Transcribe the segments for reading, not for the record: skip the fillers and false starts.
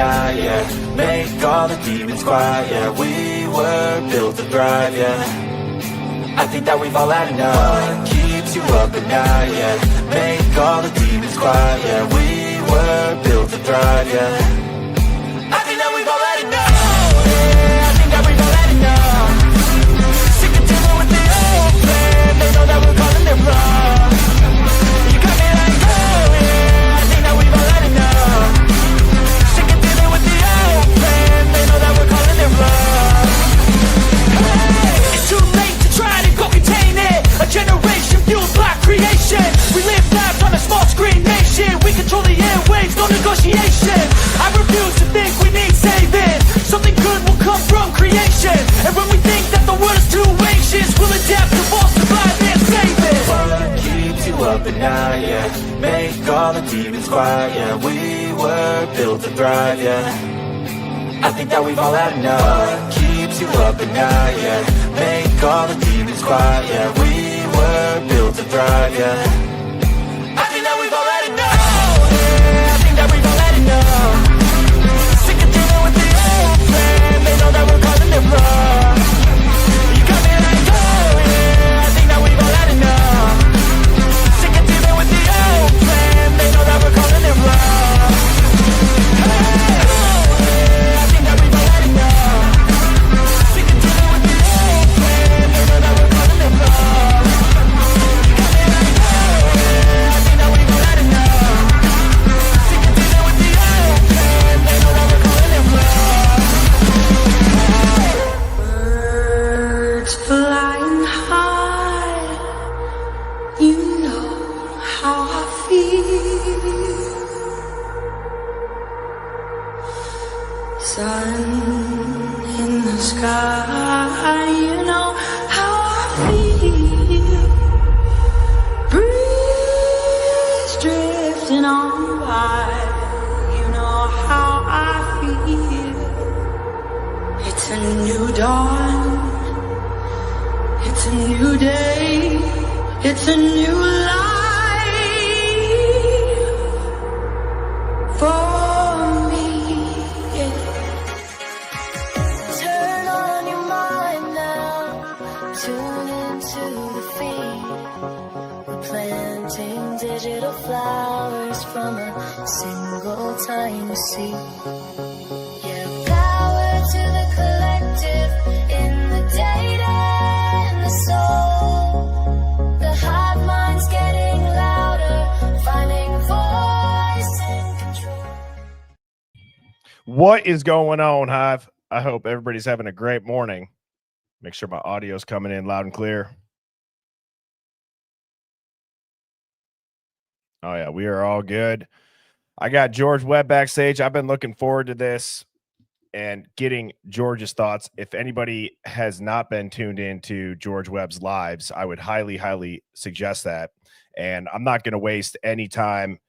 night, yeah. Make all the demons quiet, yeah. We were built to thrive, yeah. I think that we've all had enough. What keeps you up at night, yeah. Make all the demons quiet, yeah. We were built to thrive, yeah. I think that we've all had enough. Yeah, I think that we've all had enough. Sick of dealing with the old plan. They know that we're calling their bluff. You got me like, oh yeah, I think that we've all had enough. Sick of dealing with the old plan. They know that we're calling their bluff. Hey, it's too late to try to go contain it. A generation fueled by creation. We live lives on a small screen nation. We control the airwaves, no negotiation. I refuse to think we need saving. Something good will come from creation. And when we think that the world is too anxious, we'll adapt, evolve, survive, and save it. What keeps you up at night, yeah. Make all the demons quiet, yeah. We were built to thrive, yeah. I think that we've all had enough. What keeps you up at night, yeah. Make all the demons quiet, yeah. We were built to thrive, yeah. I think that we've all had enough. Yeah, I think that we've all had enough. Sick of dealing with the old plan. They know that we're calling their bluff. You got me like, oh yeah, I think that we've all had enough. Sick of dealing with the old plan. They know that we're calling their bluff. Hey, oh yeah, I think that we've all had enough. Sick of dealing with the old plan. They know that we're calling their bluff. You got me like, oh yeah, I think that we've all had enough. Sick of dealing with the old plan. They know that we're calling their bluff. Birds flying high, you know how I feel. Sun in the sky, you know how I feel. Breeze drifting on by, you know how I feel. It's a new dawn, it's a new day, it's a new life for me. Turn on your mind now, tune into the feed. We're planting digital flowers from a single tiny seed. Yeah, power to the collective in the data and the soul. The hive mind's getting louder, finding voice and control. What is going on, Hive? I hope everybody's having a great morning. Make sure my audio's coming in loud and clear. Oh, yeah, we are all good. I got George Webb backstage. I've been looking forward to this and getting George's thoughts. If anybody has not been tuned into George Webb's lives, I would highly, highly suggest that. And I'm not going to waste any time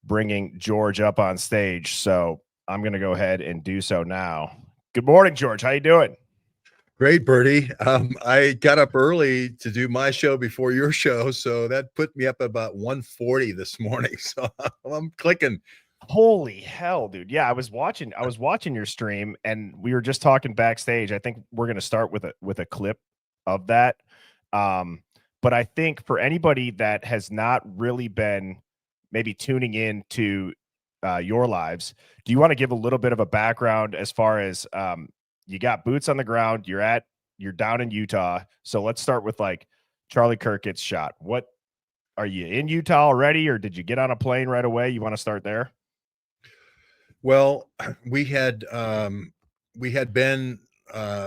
bringing George up on stage, so I'm going to go ahead and do so now. Good morning, George. How you doing? Great, Bertie. I got up early to do my show before your show, so that put me up about 1:40 this morning. So I'm clicking. Holy hell, dude. Yeah, I was watching your stream, and we were just talking backstage. I think we're going to start with a clip of that. But I think for anybody that has not really been maybe tuning in to your lives, do you want to give a little bit of a background as far as you got boots on the ground, you're down in Utah. So let's start with like Charlie Kirk gets shot. What are you in Utah already, or did you get on a plane right away? You want to start there? Well, we had been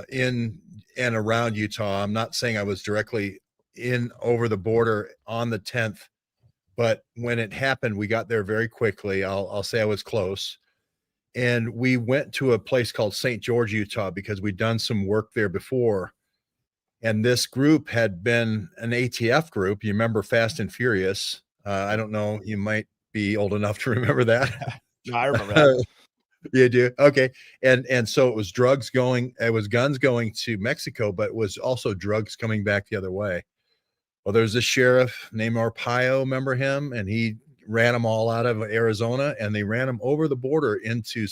in and around Utah. I'm not saying I was directly in over the border on the 10th, but when it happened, we got there very quickly. I'll say I was close. And we went to a place called St. George, Utah, because we'd done some work there before. And this group had been an ATF group. You remember Fast and Furious. I don't know. You might be old enough to remember that. No, I remember that. You do? Okay. And so it was guns going to Mexico, but it was also drugs coming back the other way. Well, there's a sheriff named Arpaio, remember him? And he ran them all out of Arizona, and they ran them over the border into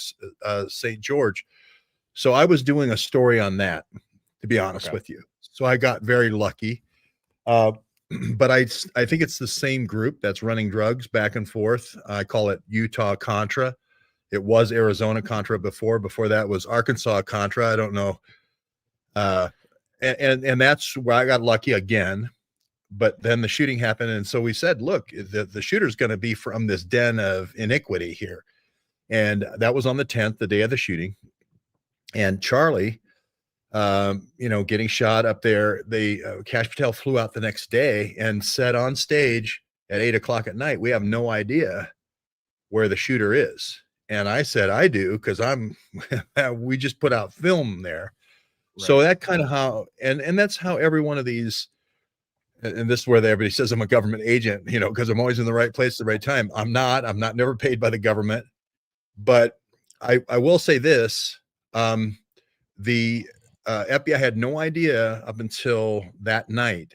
St. George. So I was doing a story on that, to be honest with you. So I got very lucky. But I think it's the same group that's running drugs back and forth. I call it Utah Contra. It was Arizona Contra before. Before that was Arkansas Contra. I don't know. And that's where I got lucky again. But then the shooting happened, and so we said, look, the shooter's going to be from this den of iniquity here. And that was on the 10th, the day of the shooting. And Charlie, getting shot up there, Kash Patel flew out the next day and said on stage at 8:00 at night, we have no idea where the shooter is. And I said, I do, because we just put out film there. Right. So that kind of how, and that's how every one of these, and this is where everybody says I'm a government agent, because I'm always in the right place at the right time. I'm not never paid by the government. But I will say this, the FBI had no idea up until that night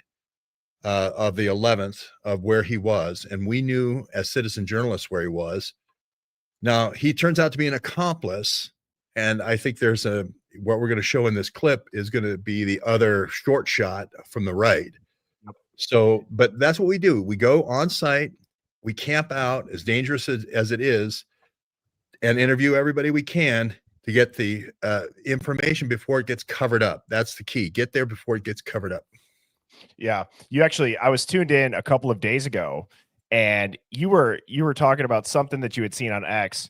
of the 11th of where he was. And we knew as citizen journalists where he was. Now, he turns out to be an accomplice. And I think what we're going to show in this clip is going to be the other short shot from the right. So, but that's what we do. We go on site, we camp out, as dangerous as it is, and interview everybody we can to get the information before it gets covered up. That's the key. Get there before it gets covered up. Yeah. I was tuned in a couple of days ago, and you were talking about something that you had seen on X,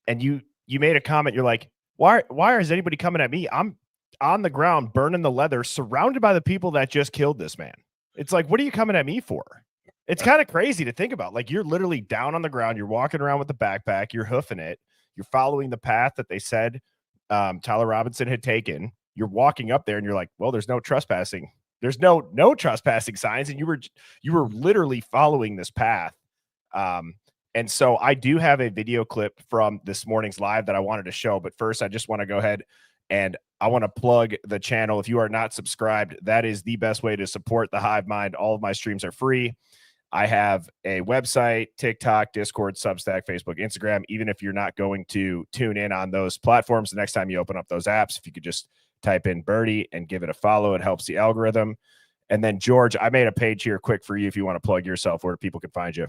and you made a comment. You're like, why is anybody coming at me? I'm on the ground, burning the leather, surrounded by the people that just killed this man. It's like, what are you coming at me for? It's kind of crazy to think about. Like, you're literally down on the ground. You're walking around with the backpack. You're hoofing it. You're following the path that they said Tyler Robinson had taken. You're walking up there and you're like, well, there's no trespassing. There's no trespassing signs. And you were literally following this path. And so I do have a video clip from this morning's live that I wanted to show. But first, I just want to go ahead and I want to plug the channel. If you are not subscribed, that is the best way to support the Hive Mind. All of my streams are free. I have a website, TikTok, Discord, Substack, Facebook, Instagram. Even if you're not going to tune in on those platforms, the next time you open up those apps, if you could just type in Birdie and give it a follow, it helps the algorithm. And then, George, I made a page here quick for you if you want to plug yourself where people can find you.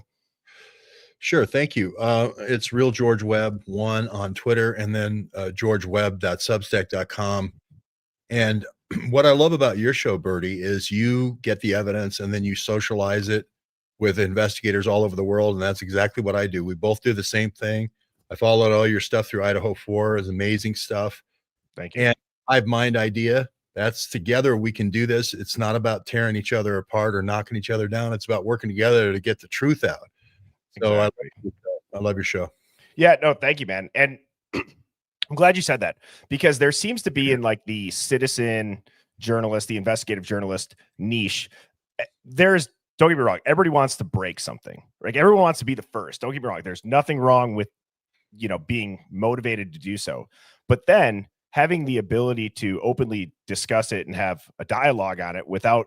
Sure. Thank you. It's Real George Webb 1 on Twitter, and then georgewebb.substack.com. And what I love about your show, Birdie, is you get the evidence and then you socialize it with investigators all over the world. And that's exactly what I do. We both do the same thing. I followed all your stuff through Idaho 4. It's amazing stuff. Thank you. And Hive Mind idea. That's together we can do this. It's not about tearing each other apart or knocking each other down. It's about working together to get the truth out. So exactly. I love your show. Yeah, no, thank you, man. And I'm glad you said that, because there seems to be in like the citizen journalist, the investigative journalist niche, don't get me wrong, everybody wants to break something. Like, everyone wants to be the first. Don't get me wrong. There's nothing wrong with, being motivated to do so. But then having the ability to openly discuss it and have a dialogue on it without,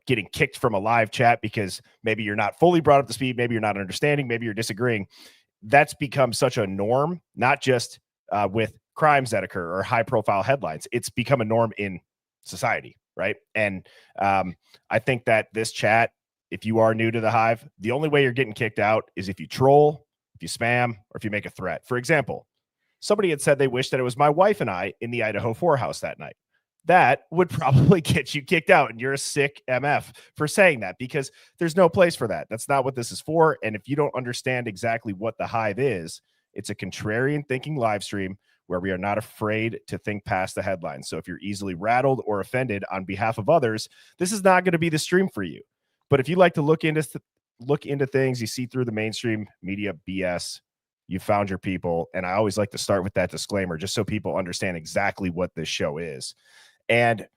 getting kicked from a live chat because maybe you're not fully brought up to speed, maybe you're not understanding, maybe you're disagreeing. That's become such a norm, not just with crimes that occur or high profile headlines. It's become a norm in society, right? And I think that this chat, if you are new to the Hive, the only way you're getting kicked out is if you troll, if you spam, or if you make a threat. For example, somebody had said they wished that it was my wife and I in the Idaho 4 house that night. That would probably get you kicked out, and you're a sick MF for saying that, because there's no place for that. That's not what this is for. And if you don't understand exactly what the Hive is, it's a contrarian thinking live stream where we are not afraid to think past the headlines. So if you're easily rattled or offended on behalf of others, this is not going to be the stream for you. But if you like to look into things, you see through the mainstream media BS, you found your people. And I always like to start with that disclaimer, just so people understand exactly what this show is. And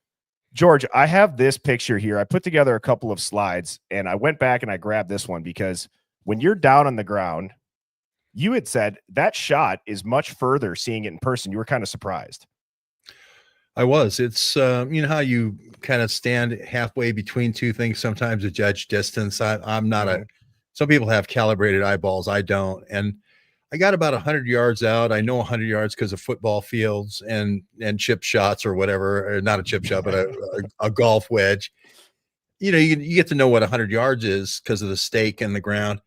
George, I have this picture here. I put together a couple of slides, and I went back and I grabbed this one because when you're down on the ground, you had said that shot is much further seeing it in person. You were kind of surprised. I was. It's, how you kind of stand halfway between two things sometimes to judge distance. I'm not some people have calibrated eyeballs. I don't. And I got about 100 yards out. I know 100 yards because of football fields and chip shots or whatever, or not a chip shot, but a golf wedge. You know, you get to know what 100 yards is because of the stake and the ground.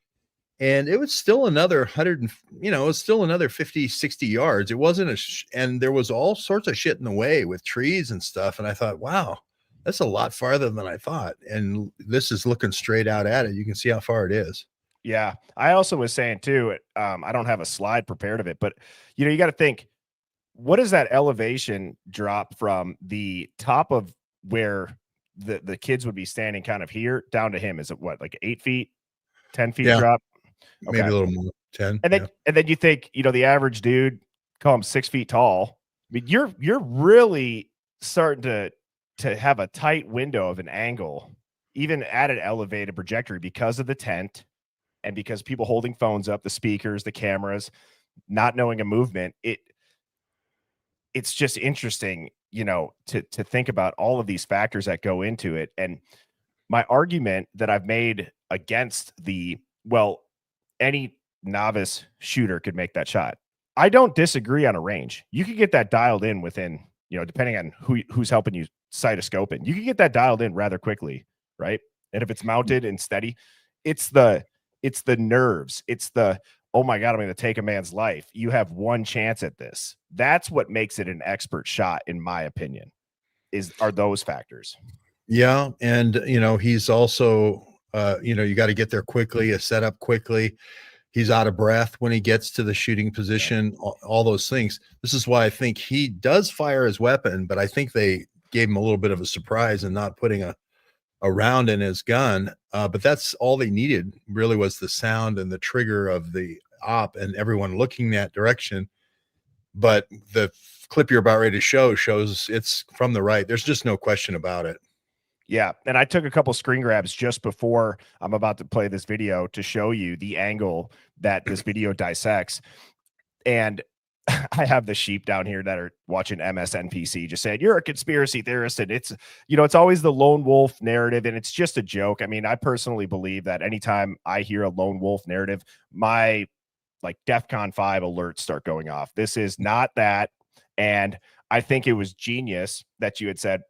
And it was still another 100, and you know, it was still another 50, 60 yards. It wasn't and there was all sorts of shit in the way with trees and stuff. And I thought, wow, that's a lot farther than I thought. And this is looking straight out at it. You can see how far it is. Yeah. I also was saying too, I don't have a slide prepared of it, but you know, you got to think, what is that elevation drop from the top of where the kids would be standing kind of here down to him? Is it what, like 8 feet, 10 feet Yeah. drop? Maybe a little more, 10. And then you think, you know, the average dude, call him 6 feet tall. I mean, you're really starting to have a tight window of an angle, even at an elevated trajectory, because of the tent and because people holding phones up, the speakers, the cameras, not knowing a movement. It's just interesting, you know, to think about all of these factors that go into it. And my argument that I've made against any novice shooter could make that shot. I don't disagree on a range. You could get that dialed in within, you know, depending on who's helping you sight a scope in, you can get that dialed in rather quickly, right? And if it's mounted and steady, it's the nerves. It's the, oh my God, I'm going to take a man's life. You have one chance at this. That's what makes it an expert shot, in my opinion, are those factors. Yeah. And, you know, he's also, you know, you got to get there quickly, a setup quickly. He's out of breath when he gets to the shooting position, all those things. This is why I think he does fire his weapon, but I think they gave him a little bit of a surprise and not putting a round in his gun. But that's all they needed really, was the sound and the trigger of the op and everyone looking that direction. But the clip you're about ready to shows it's from the right. There's just no question about it. Yeah. And I took a couple screen grabs just before I'm about to play this video to show you the angle that this video dissects. And I have the sheep down here that are watching MSNPC just saying, you're a conspiracy theorist. And it's, you know, it's always the lone wolf narrative. And it's just a joke. I mean, I personally believe that anytime I hear a lone wolf narrative, my like DEFCON 5 alerts start going off. This is not that. And I think it was genius that you had said,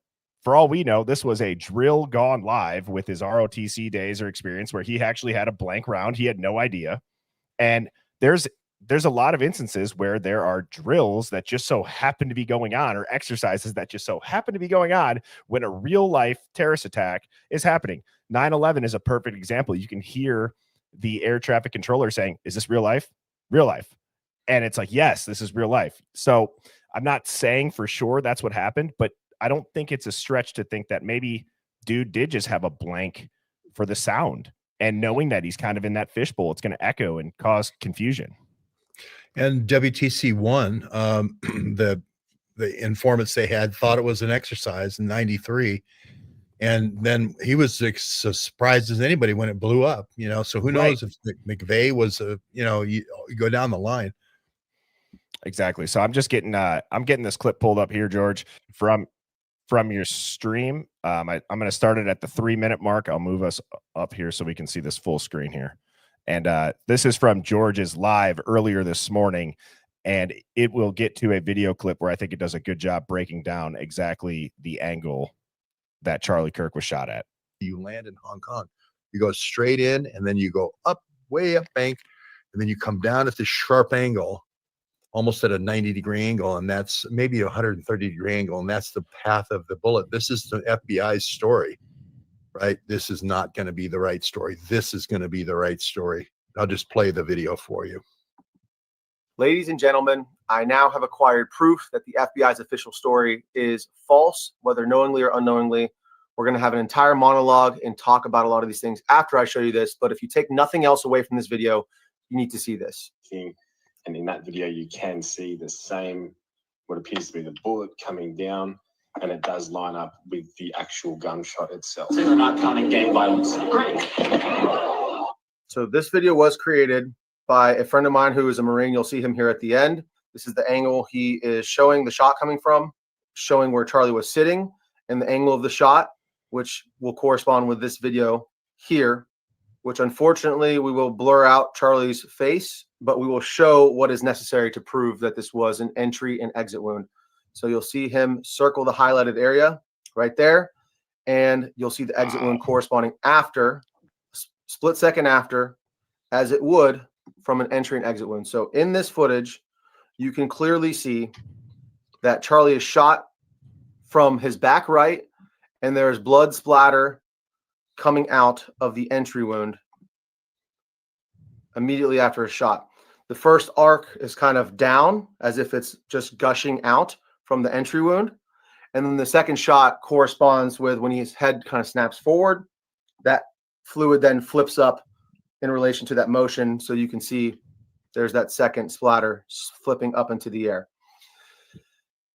for all we know, this was a drill gone live with his ROTC days or experience where he actually had a blank round. He had no idea. And there's a lot of instances where there are drills that just so happen to be going on, or exercises that just so happen to be going on when a real life terrorist attack is happening. 9/11 is a perfect example. You can hear the air traffic controller saying, is this real life? Real life. And it's like, yes, this is real life. So I'm not saying for sure that's what happened, but I don't think it's a stretch to think that maybe dude did just have a blank for the sound, and knowing that he's kind of in that fishbowl, it's going to echo and cause confusion. And WTC1, the informants they had thought it was an exercise in '93, and then he was as surprised as anybody when it blew up. You know, so who knows if McVeigh was you know, you go down the line. Exactly. So I'm just getting this clip pulled up here, George, from your stream. I'm going to start it at the 3-minute mark. I'll move us up here so we can see this full screen here. And this is from George's live earlier this morning, and it will get to a video clip where I think it does a good job breaking down exactly the angle that Charlie Kirk was shot at. You land in Hong Kong, you go straight in, and then you go up, way up bank, and then you come down at this sharp angle, almost at a 90-degree angle, and that's maybe a 130-degree angle, and that's the path of the bullet. This is the FBI's story, right? This is not going to be the right story. This is going to be the right story. I'll just play the video for you. Ladies and gentlemen, I now have acquired proof that the FBI's official story is false, whether knowingly or unknowingly. We're going to have an entire monologue and talk about a lot of these things after I show you this. But if you take nothing else away from this video, you need to see this. And in that video, you can see the same, what appears to be the bullet coming down, and it does line up with the actual gunshot itself. So we're not counting gang violence. Great. So this video was created by a friend of mine who is a Marine. You'll see him here at the end. This is the angle he is showing the shot coming from, showing where Charlie was sitting, and the angle of the shot, which will correspond with this video here. which unfortunately we will blur out Charlie's face, but we will show what is necessary to prove that this was an entry and exit wound. So you'll see him circle the highlighted area right there, and you'll see the exit wound corresponding after, split second after, as it would from an entry and exit wound. So in this footage, you can clearly see that Charlie is shot from his back right, and there's blood splatter coming out of the entry wound immediately after a shot. The first arc is kind of down as if it's just gushing out from the entry wound. And then the second shot corresponds with when his head kind of snaps forward, that fluid then flips up in relation to that motion. So you can see there's that second splatter flipping up into the air.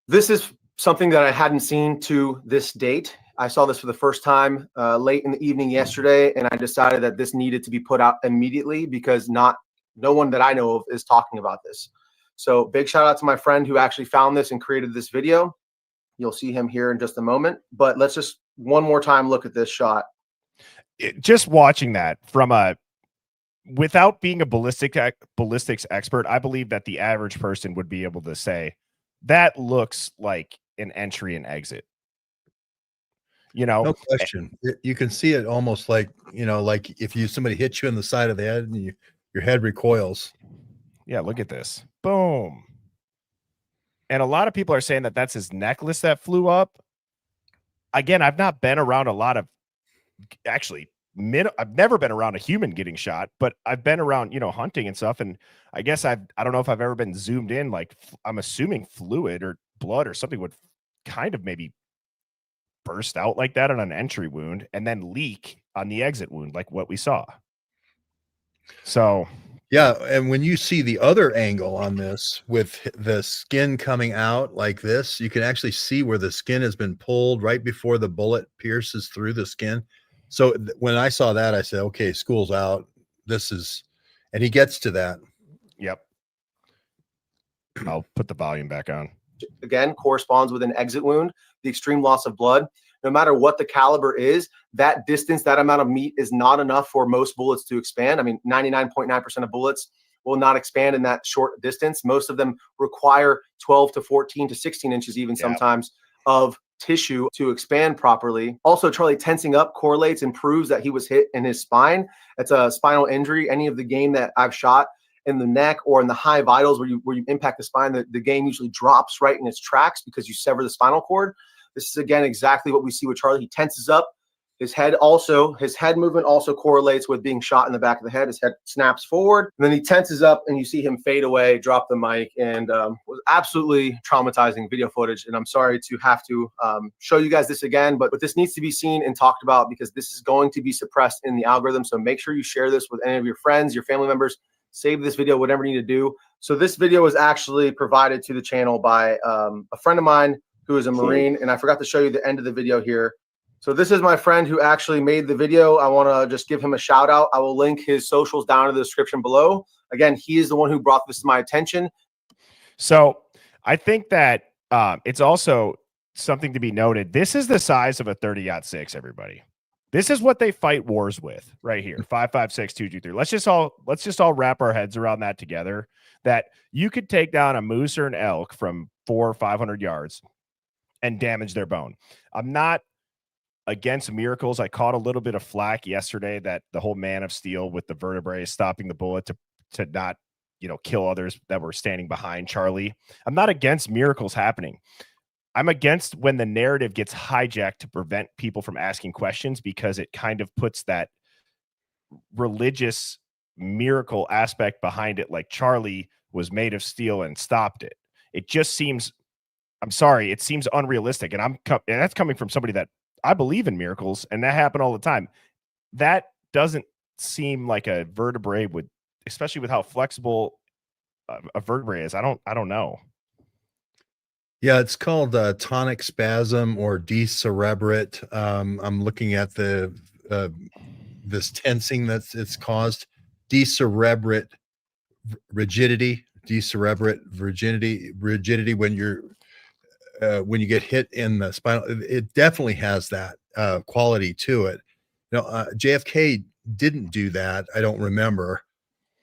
This is something that I hadn't seen to this date. I saw this for the first time late in the evening yesterday, and I decided that this needed to be put out immediately because no one that I know of is talking about this. So big shout out to my friend who actually found this and created this video. You'll see him here in just a moment, but let's just one more time look at this shot. Just watching that without being a ballistics expert, I believe that the average person would be able to say that looks like an entry and exit. No question. You can see it almost like, like if somebody hits you in the side of the head and your head recoils. Yeah, look at this. Boom. And a lot of people are saying that that's his necklace that flew up. Again, I've not been around a lot of, actually, I've never been around a human getting shot, but I've been around, hunting and stuff. And I guess I don't know if I've ever been zoomed in. Like, I'm assuming fluid or blood or something would kind of maybe burst out like that on an entry wound and then leak on the exit wound, like what we saw. So, yeah. And when you see the other angle on this with the skin coming out like this, you can actually see where the skin has been pulled right before the bullet pierces through the skin. So when I saw that, I said, okay, school's out. And he gets to that. Yep. I'll put the volume back on. Again, corresponds with an exit wound, the extreme loss of blood. No matter what the caliber is, that distance, that amount of meat is not enough for most bullets to expand. I mean, 99.9% of bullets will not expand in that short distance. Most of them require 12 to 14 to 16 inches even sometimes of tissue to expand properly. Also, Charlie tensing up correlates and proves that he was hit in his spine. It's a spinal injury. Any of the game that I've shot in the neck or in the high vitals where you impact the spine, the game usually drops right in its tracks because you sever the spinal cord. This is, again, exactly what we see with Charlie. He tenses up. His head movement also correlates with being shot in the back of the head. His head snaps forward, and then he tenses up, and you see him fade away, drop the mic, and was absolutely traumatizing video footage. And I'm sorry to have to show you guys this again, but this needs to be seen and talked about because this is going to be suppressed in the algorithm. So make sure you share this with any of your friends, your family members. Save this video, whatever you need to do. So this video was actually provided to the channel by a friend of mine who is a Marine, and I forgot to show you the end of the video here. So this is my friend who actually made the video. I want to just give him a shout out. I will link his socials down in the description below. Again, he is the one who brought this to my attention. So I think that it's also something to be noted. This is the size of a 30-06, everybody. This is what they fight wars with right here. 5.56, 223. Let's just all wrap our heads around that together. That you could take down a moose or an elk from 400 or 500 yards and damage their bone. I'm not against miracles. I caught a little bit of flack yesterday that the whole Man of Steel with the vertebrae stopping the bullet to not, kill others that were standing behind Charlie. I'm not against miracles happening. I'm against when the narrative gets hijacked to prevent people from asking questions because it kind of puts that religious miracle aspect behind it, like Charlie was made of steel and stopped it. It just seems, I'm sorry, it seems unrealistic. And that's coming from somebody that I believe in miracles, and that happen all the time. That doesn't seem like a vertebrae would, especially with how flexible a vertebrae is. I don't know. Yeah, it's called tonic spasm or decerebrate. I'm looking at the this tensing that's it's caused. Decerebrate rigidity when you get hit in the spinal. It definitely has that quality to it. JFK didn't do that. I don't remember,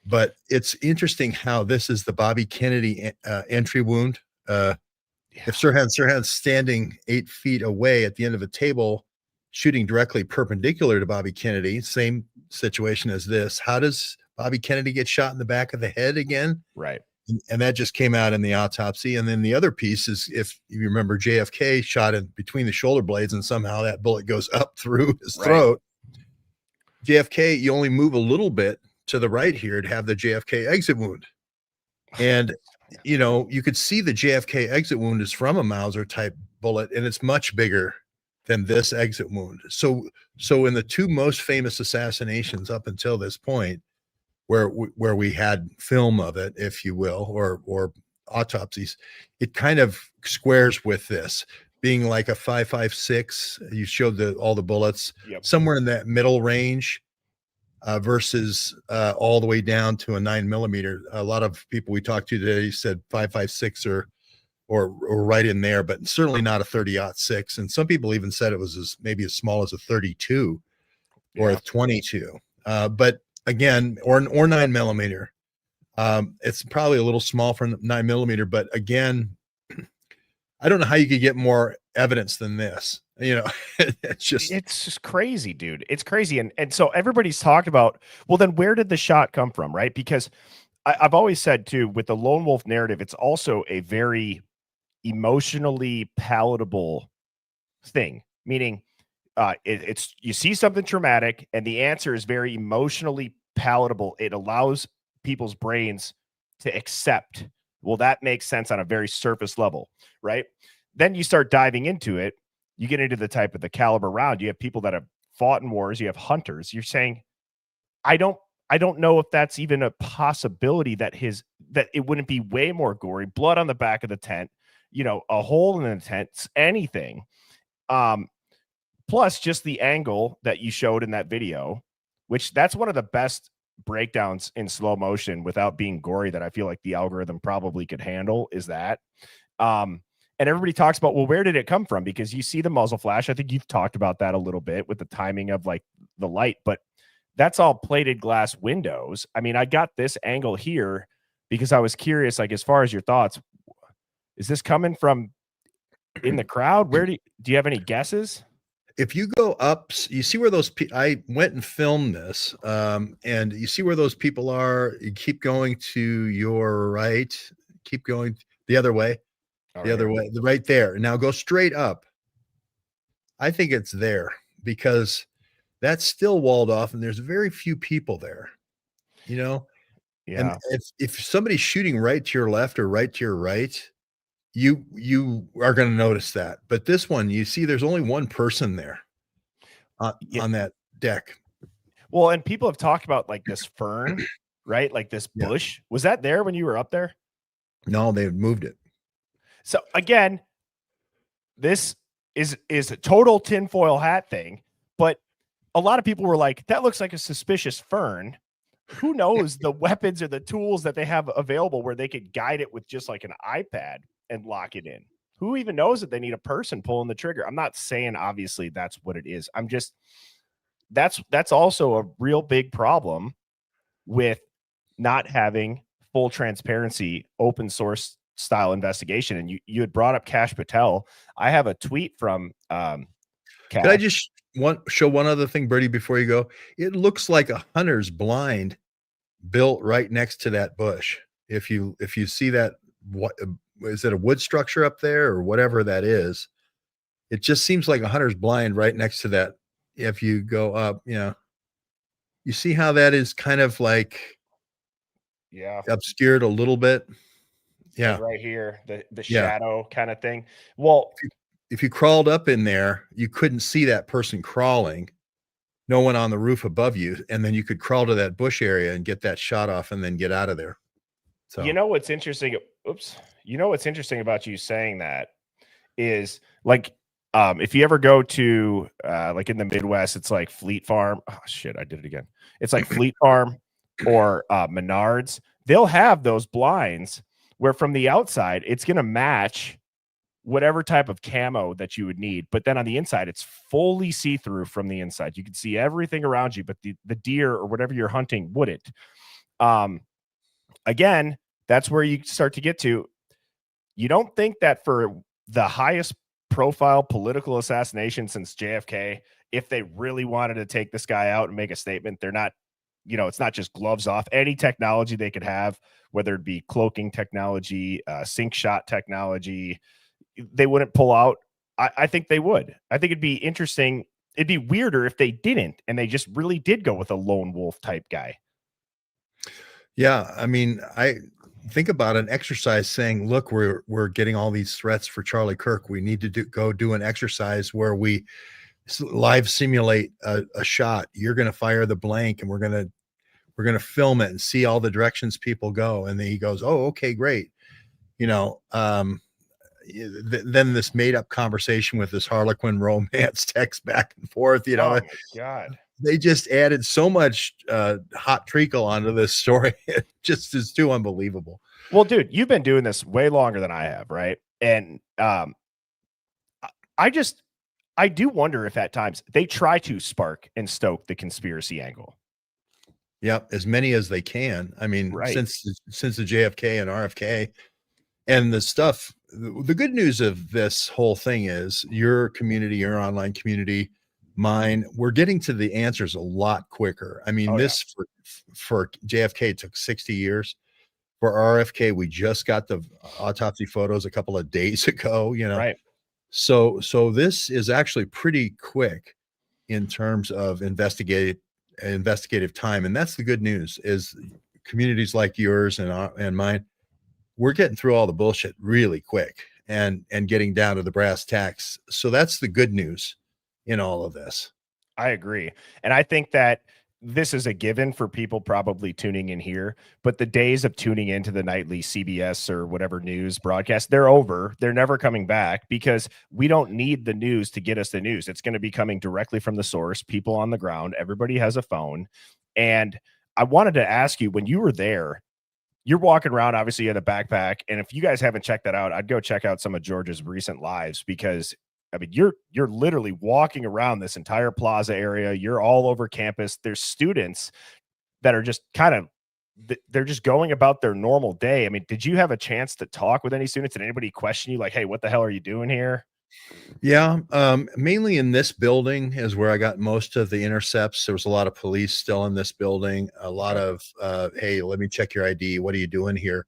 but it's interesting how this is the Bobby Kennedy entry wound. If Sirhan's standing 8 feet away at the end of a table, shooting directly perpendicular to Bobby Kennedy, same situation as this. How does Bobby Kennedy get shot in the back of the head again? Right. And that just came out in the autopsy. And then the other piece is, if you remember, JFK shot in between the shoulder blades, and somehow that bullet goes up through his throat. JFK, you only move a little bit to the right here to have the JFK exit wound. And, you know, you could see the JFK exit wound is from a Mauser type bullet, and it's much bigger than this exit wound. So in the two most famous assassinations up until this point, where we had film of it, if you will, or autopsies, it kind of squares with this being like a 5.56. You showed all the bullets somewhere in that middle range, versus all the way down to a 9mm. A lot of people we talked to today said 5.56 or right in there, but certainly not a 30-06. And some people even said it was maybe as small as a 32 or a 22. But again, or 9mm. It's probably a little small for 9mm, but again, I don't know how you could get more evidence than this. You know, it's just crazy, dude. It's crazy. And so everybody's talked about, well, then where did the shot come from? Right. Because I've always said too, with the lone wolf narrative, it's also a very emotionally palatable thing, meaning it's you see something traumatic and the answer is very emotionally palatable. It allows people's brains to accept, well, that makes sense on a very surface level, right? Then you start diving into it, you get into the type of the caliber round. You have people that have fought in wars, you have hunters. You're saying, I don't know if that's even a possibility that it wouldn't be way more gory, blood on the back of the tent, you know, a hole in the tent, anything. Plus just the angle that you showed in that video, which that's one of the best breakdowns in slow motion without being gory that I feel like the algorithm probably could handle, is that. And everybody talks about, well, where did it come from? Because you see the muzzle flash. I think you've talked about that a little bit with the timing of like the light, but that's all plated glass windows. I mean, I got this angle here because I was curious, like, as far as your thoughts, is this coming from in the crowd? Where do you have any guesses? If you go up, you see where those I went and filmed this, and you see where those people are. You keep going to your right, keep going the other way, other way, right there. Now go straight up. I think it's there because that's still walled off, and there's very few people there. You know, and if somebody's shooting right to your left or right to your right, you are going to notice that. But this one, you see, there's only one person there on that deck. Well, and people have talked about like this fern, right? Like this bush. Was that there when you were up there? No, they moved it. So again, this is a total tinfoil hat thing, but a lot of people were like, that looks like a suspicious fern. Who knows the weapons or the tools that they have available where they could guide it with just like an iPad and lock it in? Who even knows that they need a person pulling the trigger? I'm not saying obviously that's what it is. I'm just, that's also a real big problem with not having full transparency, open source style investigation. And you had brought up Kash Patel. I have a tweet from Kash. Could I just show one other thing, Bertie, before you go? It looks like a hunter's blind built right next to that bush. If you see that, what is it, a wood structure up there or whatever that is? It just seems like a hunter's blind right next to that. If you go up, you see how that is kind of like obscured a little bit. Yeah, like right here, the shadow kind of thing. Well, if you crawled up in there, you couldn't see that person crawling. No one on the roof above you, and then you could crawl to that bush area and get that shot off, and then get out of there. So you know what's interesting? Oops. You know what's interesting about you saying that is like, if you ever go to like in the Midwest, it's like Fleet Farm. Oh shit, I did it again. It's like Fleet Farm or Menards. They'll have those blinds where from the outside it's going to match whatever type of camo that you would need. But then on the inside, it's fully see-through from the inside. You can see everything around you, but the deer or whatever you're hunting wouldn't. Again, that's where you start to get to. You don't think that for the highest profile political assassination since JFK, if they really wanted to take this guy out and make a statement, they're not, it's not just gloves off. Any technology they could have, whether it be cloaking technology, sync shot technology, they wouldn't pull out. I think they would. I think it'd be interesting. It'd be weirder if they didn't, and they just really did go with a lone wolf type guy. Yeah, I mean, I think about an exercise saying, look, we're getting all these threats for Charlie Kirk. We need to go do an exercise where we live simulate a shot. You're going to fire the blank, and we're going to film it and see all the directions people go. And then he goes, oh, okay, great. Then this made up conversation with this Harlequin romance text back and forth, Oh my God. They just added so much hot treacle onto this story. It just is too unbelievable. Well, dude, you've been doing this way longer than I have, right? And I do wonder if at times they try to spark and stoke the conspiracy angle. Yep, as many as they can. I mean, Right. since the JFK and RFK and the stuff. The good news of this whole thing is your community, your online community, mine, we're getting to the answers a lot quicker. I mean, for JFK took 60 years. For RFK, we just got the autopsy photos a couple of days ago, Right. So this is actually pretty quick in terms of investigative time. And that's the good news is communities like yours and mine, we're getting through all the bullshit really quick and getting down to the brass tacks. So that's the good news in all of this. I agree. And I think that this is a given for people probably tuning in here, but the days of tuning into the nightly CBS or whatever news broadcast, they're over. They're never coming back because we don't need the news to get us the news. It's going to be coming directly from the source, people on the ground. Everybody has a phone. And I wanted to ask you, when you were there, you're walking around, obviously you had a backpack. And if you guys haven't checked that out, I'd go check out some of George's recent lives because I mean, you're literally walking around this entire plaza area. You're all over campus. There's students that are just they're just going about their normal day. I mean, did you have a chance to talk with any students? Did anybody question you like, hey, what the hell are you doing here? Yeah. Mainly in this building is where I got most of the intercepts. There was a lot of police still in this building, a lot of, hey, let me check your ID. What are you doing here?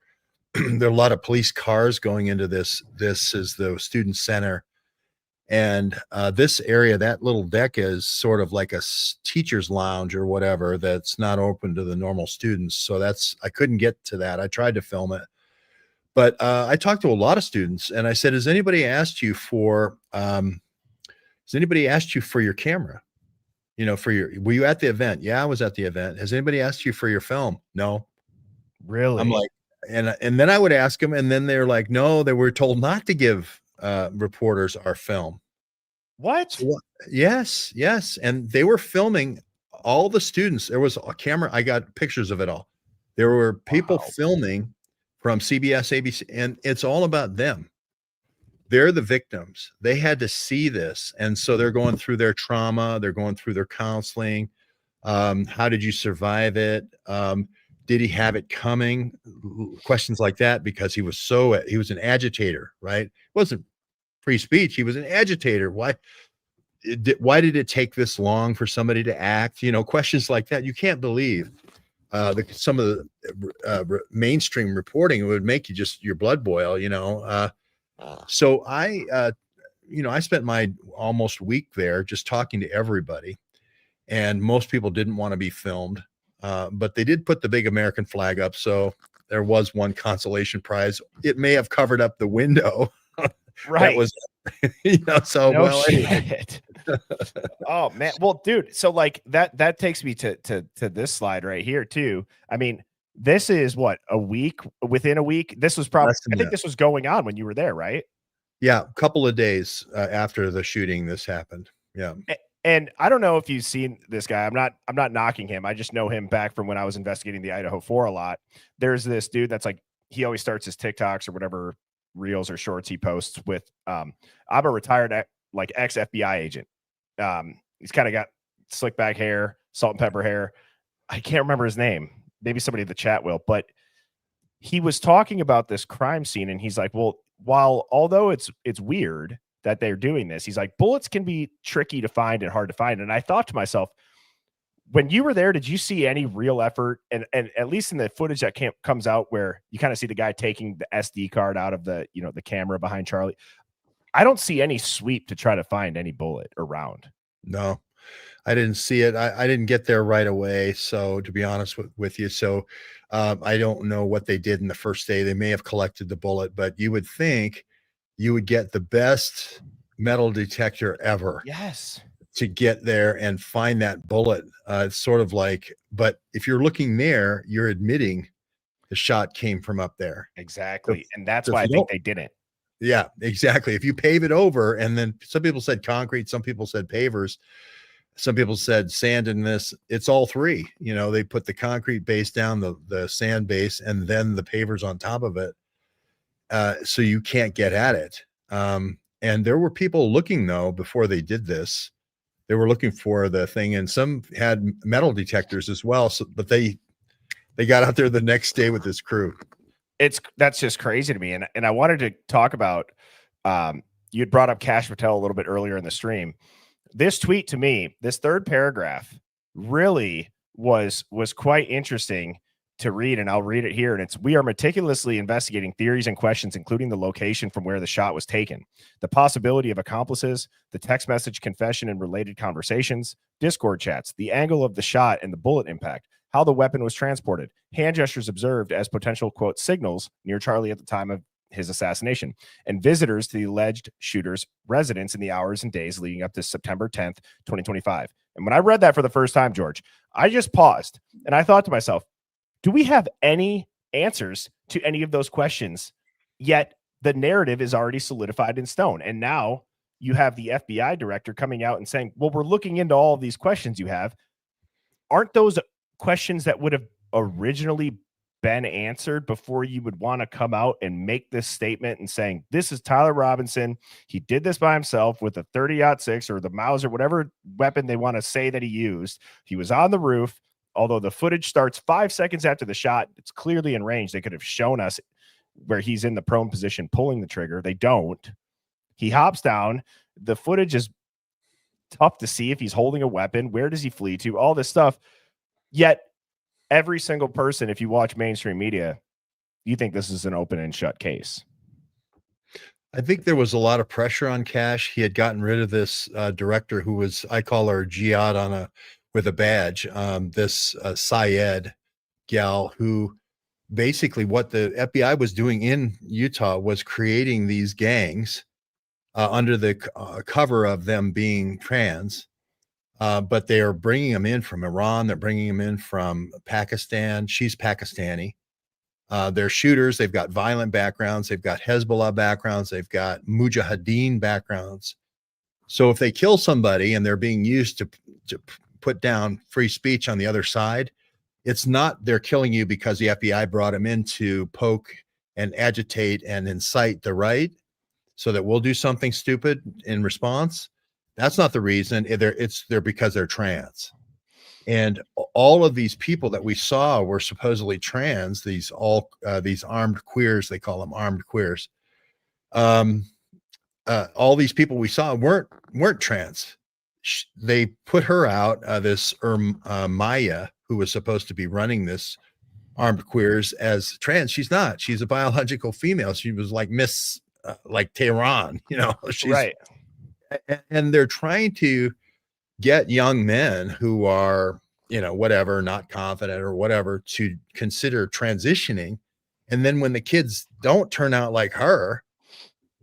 There are a lot of police cars going into this. This is the student center. And this area, that little deck is sort of like a teacher's lounge or whatever that's not open to the normal students. So I couldn't get to that. I tried to film it, but I talked to a lot of students and I said, has anybody asked you for your camera? Were you at the event? Yeah, I was at the event. Has anybody asked you for your film? No. Really? I'm like, and then I would ask them, and then they're like, no, they were told not to give reporters our film. What? So, yes. And they were filming all the students. There was a camera. I got pictures of it all. There were people filming from CBS, ABC, and it's all about them. They're the victims. They had to see this. And so they're going through their trauma. They're going through their counseling. How did you survive it? Did he have it coming? Questions like that, because he was an agitator, right? It wasn't free speech. He was an agitator. Why did it take this long for somebody to act? Questions like that. You can't believe some of the mainstream reporting. It would make your blood boil, So I spent my almost week there just talking to everybody, and most people didn't want to be filmed. But they did put the big American flag up. So there was one consolation prize. It may have covered up the window. Right. That was, so no well, shit. anyway. Oh man. Well, dude, so like that takes me to this slide right here too. I mean, this is what, within a week. This was probably, I think this was going on when you were there, right? Yeah. A couple of days after the shooting, this happened. Yeah. And I don't know if you've seen this guy. I'm not knocking him. I just know him back from when I was investigating the Idaho 4 a lot. There's this dude that's like, he always starts his TikToks or whatever reels or shorts he posts with I'm a retired like ex FBI agent. He's kind of got slick back hair, salt and pepper hair. I can't remember his name. Maybe somebody in the chat will, but he was talking about this crime scene, and he's like, well, although it's weird that they're doing this, he's like, bullets can be tricky to find and hard to find. And I thought to myself, when you were there, did you see any real effort? And at least in the footage that comes out where you kind of see the guy taking the SD card out of the, the camera behind Charlie, I don't see any sweep to try to find any bullet around. No, I didn't see it. I didn't get there right away. So to be honest with you, so I don't know what they did in the first day. They may have collected the bullet, but you would think you would get the best metal detector ever. Yes. To get there and find that bullet. It's sort of like, but if you're looking there, you're admitting the shot came from up there. Exactly. And that's why I think they didn't. Yeah, exactly. If you pave it over, and then some people said concrete, some people said pavers, some people said sand in this, it's all three. They put the concrete base down, the sand base, and then the pavers on top of it. So you can't get at it. And there were people looking, though, before they did this. They were looking for the thing, and some had metal detectors as well. But they got out there the next day with this crew. That's just crazy to me. And I wanted to talk about, you had brought up Kash Patel a little bit earlier in the stream. This tweet to me, this third paragraph really was quite interesting to read, and I'll read it here. And it's, we are meticulously investigating theories and questions, including the location from where the shot was taken, the possibility of accomplices, the text message confession and related conversations, Discord chats, the angle of the shot and the bullet impact, how the weapon was transported, hand gestures observed as potential, quote, signals near Charlie at the time of his assassination, and visitors to the alleged shooter's residence in the hours and days leading up to September 10th, 2025. And when I read that for the first time, George, I just paused and I thought to myself, do we have any answers to any of those questions? Yet the narrative is already solidified in stone. And now you have the FBI director coming out and saying, well, we're looking into all of these questions you have. Aren't those questions that would have originally been answered before you would want to come out and make this statement and saying, this is Tyler Robinson. He did this by himself with a 30-06 or the Mauser, whatever weapon they want to say that he used. He was on the roof. Although the footage starts 5 seconds after the shot, it's clearly in range. They could have shown us where he's in the prone position pulling the trigger. They don't. He hops down. The footage is tough to see if he's holding a weapon. Where does he flee to? All this stuff. Yet every single person, if you watch mainstream media, you think this is an open and shut case. I think there was a lot of pressure on Kash. He had gotten rid of this director who was, I call her Jihad with a badge, this Syed gal, who basically what the FBI was doing in Utah was creating these gangs under the cover of them being trans. But they are bringing them in from Iran. They're bringing them in from Pakistan. She's Pakistani. They're shooters. They've got violent backgrounds. They've got Hezbollah backgrounds. They've got Mujahideen backgrounds. So if they kill somebody and they're being used to put down free speech on the other side, it's not they're killing you because the FBI brought them in to poke and agitate and incite the right so that we'll do something stupid in response. That's not the reason. They're because they're trans. And all of these people that we saw were supposedly trans, these armed queers, they call them armed queers. All these people we saw weren't trans. They put her out, this Maya, who was supposed to be running this armed queers, as trans. She's not. She's a biological female. She was like Miss, like Tehran, she's right. And they're trying to get young men who are, whatever, not confident or whatever, to consider transitioning. And then when the kids don't turn out like her,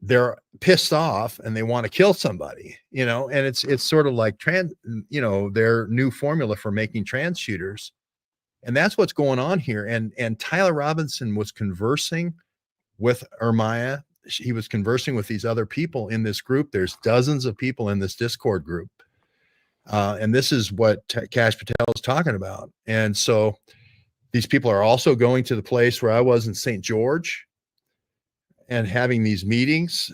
they're pissed off and they want to kill somebody, and it's sort of like their new formula for making trans shooters. And that's what's going on here. And Tyler Robinson was conversing with Ermaya. He was conversing with these other people in this group. There's dozens of people in this Discord group. And this is what Kash Patel is talking about. And so these people are also going to the place where I was in St. George. and having these meetings.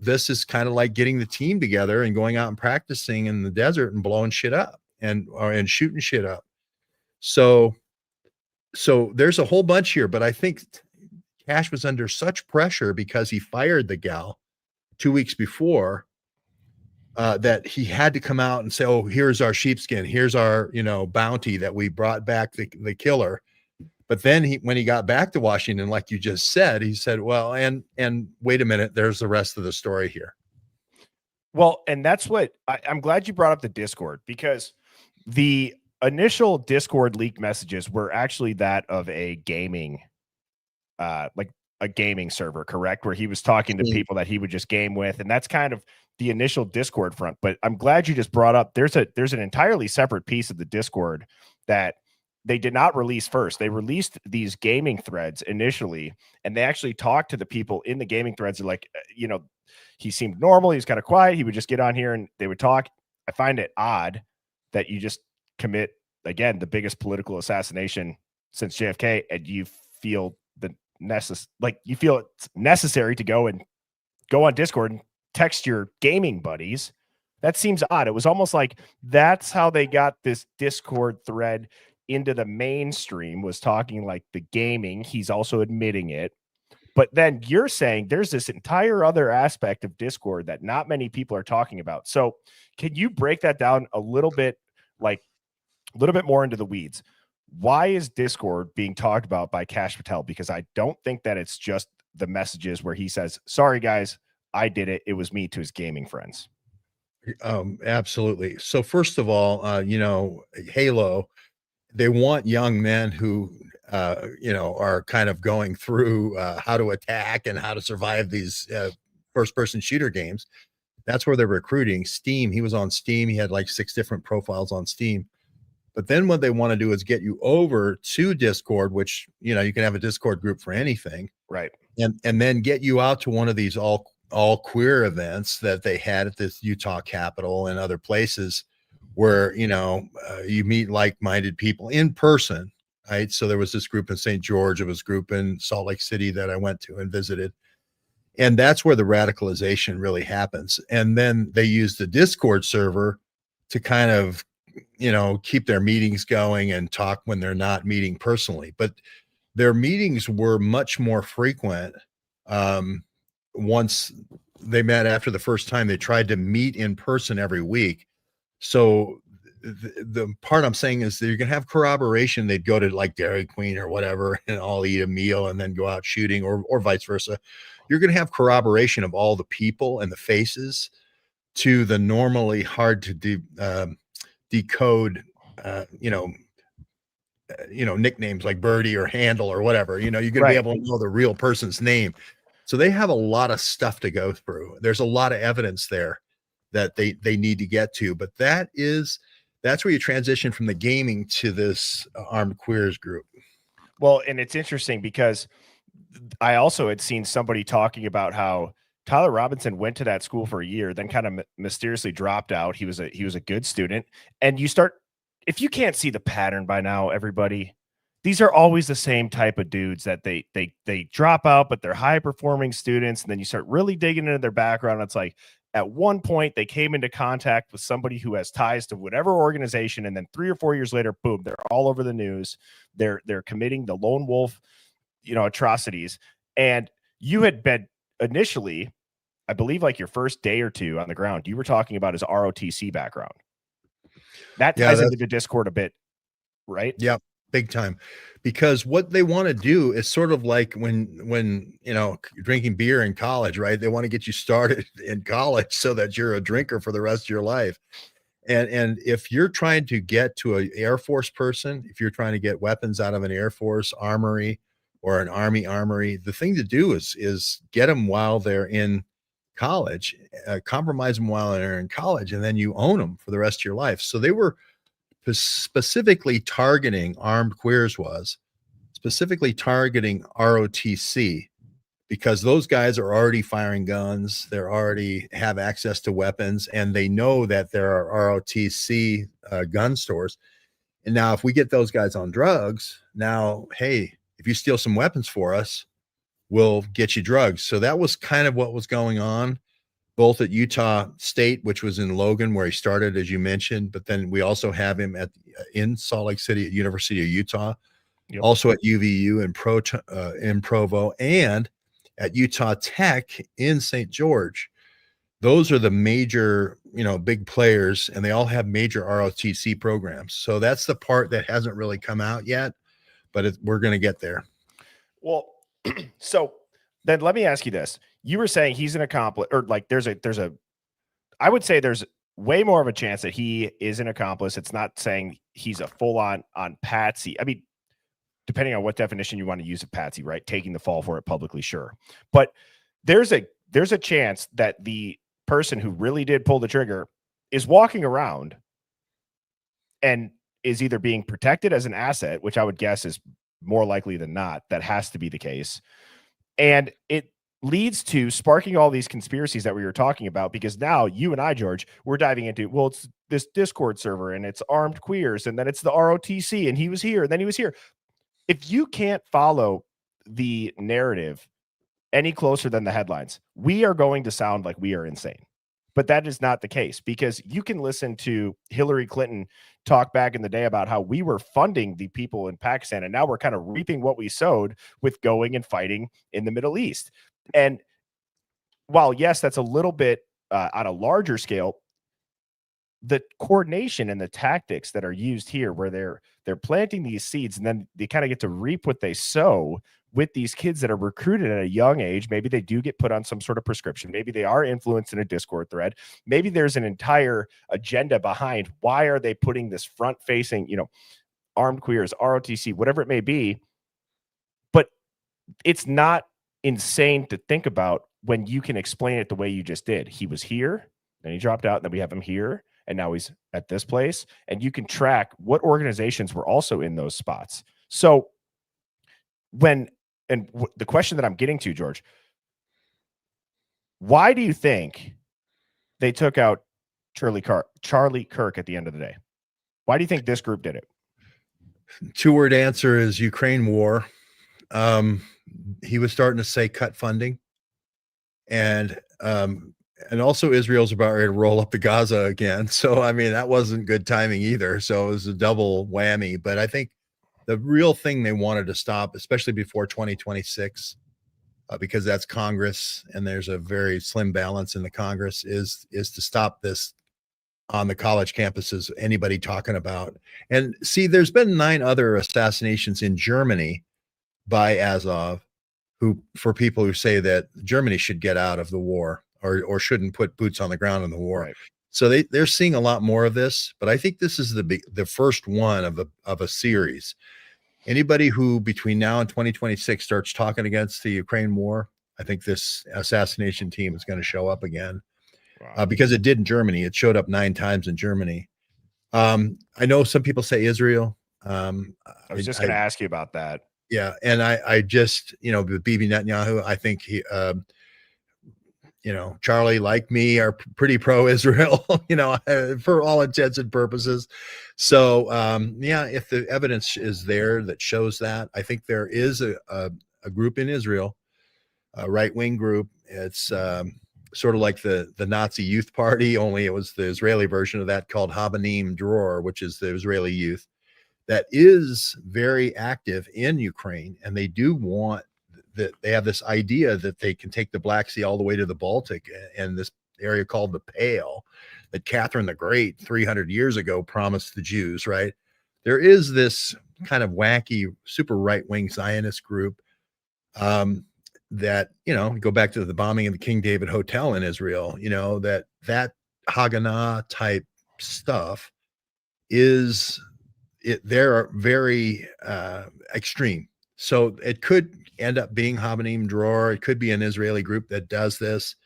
This is kind of like getting the team together and going out and practicing in the desert and blowing shit up and shooting shit up. So there's a whole bunch here, but I think Cash was under such pressure because he fired the gal 2 weeks before, that he had to come out and say, "Oh, here's our sheepskin. Here's our, bounty that we brought back the killer." But then when he got back to Washington, like you just said, he said, "Well, and wait a minute, there's the rest of the story here." Well, and that's what I'm glad you brought up the Discord, because the initial Discord leaked messages were actually that of a gaming, like a gaming server, correct? Where he was talking to people that he would just game with. And that's kind of the initial Discord front. But I'm glad you just brought up, there's an entirely separate piece of the Discord that they did not release first. They released these gaming threads initially, and they actually talked to the people in the gaming threads. Like, he seemed normal. He was kind of quiet. He would just get on here and they would talk. I find it odd that you just commit, again, the biggest political assassination since JFK, and you feel you feel it's necessary to go on Discord and text your gaming buddies. That seems odd. It was almost like that's how they got this Discord thread into the mainstream, was talking like the gaming. He's also admitting it. But then you're saying there's this entire other aspect of Discord that not many people are talking about. So can you break that down a little bit more into the weeds? Why is Discord being talked about by Kash Patel? Because I don't think that it's just the messages where he says, "Sorry guys, I did it. It was me," to his gaming friends. Absolutely. So first of all, Halo, they want young men who, are kind of going through how to attack and how to survive these first-person shooter games. That's where they're recruiting. Steam, he was on Steam. He had like 6 different profiles on Steam. But then what they want to do is get you over to Discord, which, you can have a Discord group for anything. Right. And then get you out to one of these all queer events that they had at this Utah Capitol and other places where, you meet like-minded people in person. Right. So there was this group in St. George. It was a group in Salt Lake City that I went to and visited. And that's where the radicalization really happens. And then they use the Discord server to kind of, keep their meetings going and talk when they're not meeting personally. But their meetings were much more frequent. Once they met after the first time, they tried to meet in person every week. So the part I'm saying is that you're going to have corroboration. They'd go to like Dairy Queen or whatever and all eat a meal and then go out shooting, or vice versa. You're going to have corroboration of all the people and the faces to the normally hard to decode, nicknames like Birdie or Handle or whatever. You're going to be able to know the real person's name. So they have a lot of stuff to go through. There's a lot of evidence there that they need to get to, but that's where you transition from the gaming to this armed queers group. Well, and it's interesting because I also had seen somebody talking about how Tyler Robinson went to that school for a year, then kind of mysteriously dropped out. He was a good student. And if you can't see the pattern by now, everybody, these are always the same type of dudes that they drop out, but they're high performing students. And then you start really digging into their background. It's like, at one point they came into contact with somebody who has ties to whatever organization. And then 3 or 4 years later, boom, they're all over the news. They're committing the lone wolf, atrocities. And you had been initially, I believe, like your first day or two on the ground, you were talking about his ROTC background. That ties into the Discord a bit, right? Yeah, big time. Because what they want to do is sort of like when drinking beer in college, right? They want to get you started in college so that you're a drinker for the rest of your life. And if you're trying to get to an Air Force person, if you're trying to get weapons out of an Air Force armory or an Army armory, the thing to do is get them while they're in college, compromise them while they're in college, and then you own them for the rest of your life. So they were specifically targeting armed queers, was specifically targeting ROTC, because those guys are already firing guns. They already have access to weapons, and they know that there are ROTC gun stores. And now if we get those guys on drugs, now, hey, if you steal some weapons for us, will get you drugs. So that was kind of what was going on, both at Utah State, which was in Logan, where he started, as you mentioned, but then we also have him in Salt Lake City at University of Utah, also at UVU in Provo, and at Utah Tech in St. George. Those are the major, big players, and they all have major ROTC programs. So that's the part that hasn't really come out yet, but we're going to get there. Well, so then let me ask you this. You were saying he's an accomplice, or like I would say there's way more of a chance that he is an accomplice. It's not saying he's a full on patsy. I mean, depending on what definition you want to use of patsy, right? Taking the fall for it publicly, sure. But there's a chance that the person who really did pull the trigger is walking around and is either being protected as an asset, which I would guess is more likely than not. That has to be the case. And it leads to sparking all these conspiracies that we were talking about, because now you and I, George, we're diving into, well, it's this Discord server and it's armed queers, and then it's the ROTC, and he was here, and then he was here. If you can't follow the narrative any closer than the headlines, we are going to sound like we are insane. But that is not the case, because you can listen to Hillary Clinton talk back in the day about how we were funding the people in Pakistan, and now we're kind of reaping what we sowed with going and fighting in the Middle East. And while, yes, that's a little bit on a larger scale, the coordination and the tactics that are used here, where they're planting these seeds and then they kind of get to reap what they sow with these kids that are recruited at a young age. Maybe they do get put on some sort of prescription. Maybe they are influenced in a Discord thread. Maybe there's an entire agenda behind why are they putting this front facing, armed queers, ROTC, whatever it may be. But it's not insane to think about when you can explain it the way you just did. He was here, then he dropped out, and then we have him here, and now he's at this place. And you can track what organizations were also in those spots. So the question that I'm getting to, George, why do you think they took out Charlie Kirk at the end of the day? Why do you think this group did it? Two-word answer is Ukraine war. He was starting to say cut funding, and also Israel's about ready to roll up the Gaza again. So, I mean, that wasn't good timing either. So it was a double whammy. But I think the real thing they wanted to stop, especially before 2026, because that's Congress and there's a very slim balance in the Congress, is to stop this on the college campuses, anybody talking about. And see, there's been 9 other assassinations in Germany by Azov, for people who say that Germany should get out of the war or shouldn't put boots on the ground in the war. Right. So they're seeing a lot more of this, but I think this is the first one of a series. Anybody who between now and 2026 starts talking against the Ukraine war, I think this assassination team is going to show up again. Wow. Because it did in Germany. It showed up 9 times in Germany. I know some people say Israel. I was just going to ask you about that. Yeah. And I just, with Bibi Netanyahu, I think he, Charlie, like me, are pretty pro-Israel, for all intents and purposes. So, if the evidence is there that shows that, I think there is a group in Israel, a right-wing group. It's sort of like the Nazi Youth Party, only it was the Israeli version of that, called Habanim Dror, which is the Israeli youth, that is very active in Ukraine. And they do want that. They have this idea that they can take the Black Sea all the way to the Baltic, and this area called the Pale that Catherine the Great 300 years ago promised the Jews, right? There is this kind of wacky, super right-wing Zionist group that, go back to the bombing of the King David Hotel in Israel, that Haganah type stuff they're very extreme. So it could end up being Habanim Dror. It could be an Israeli group that does this,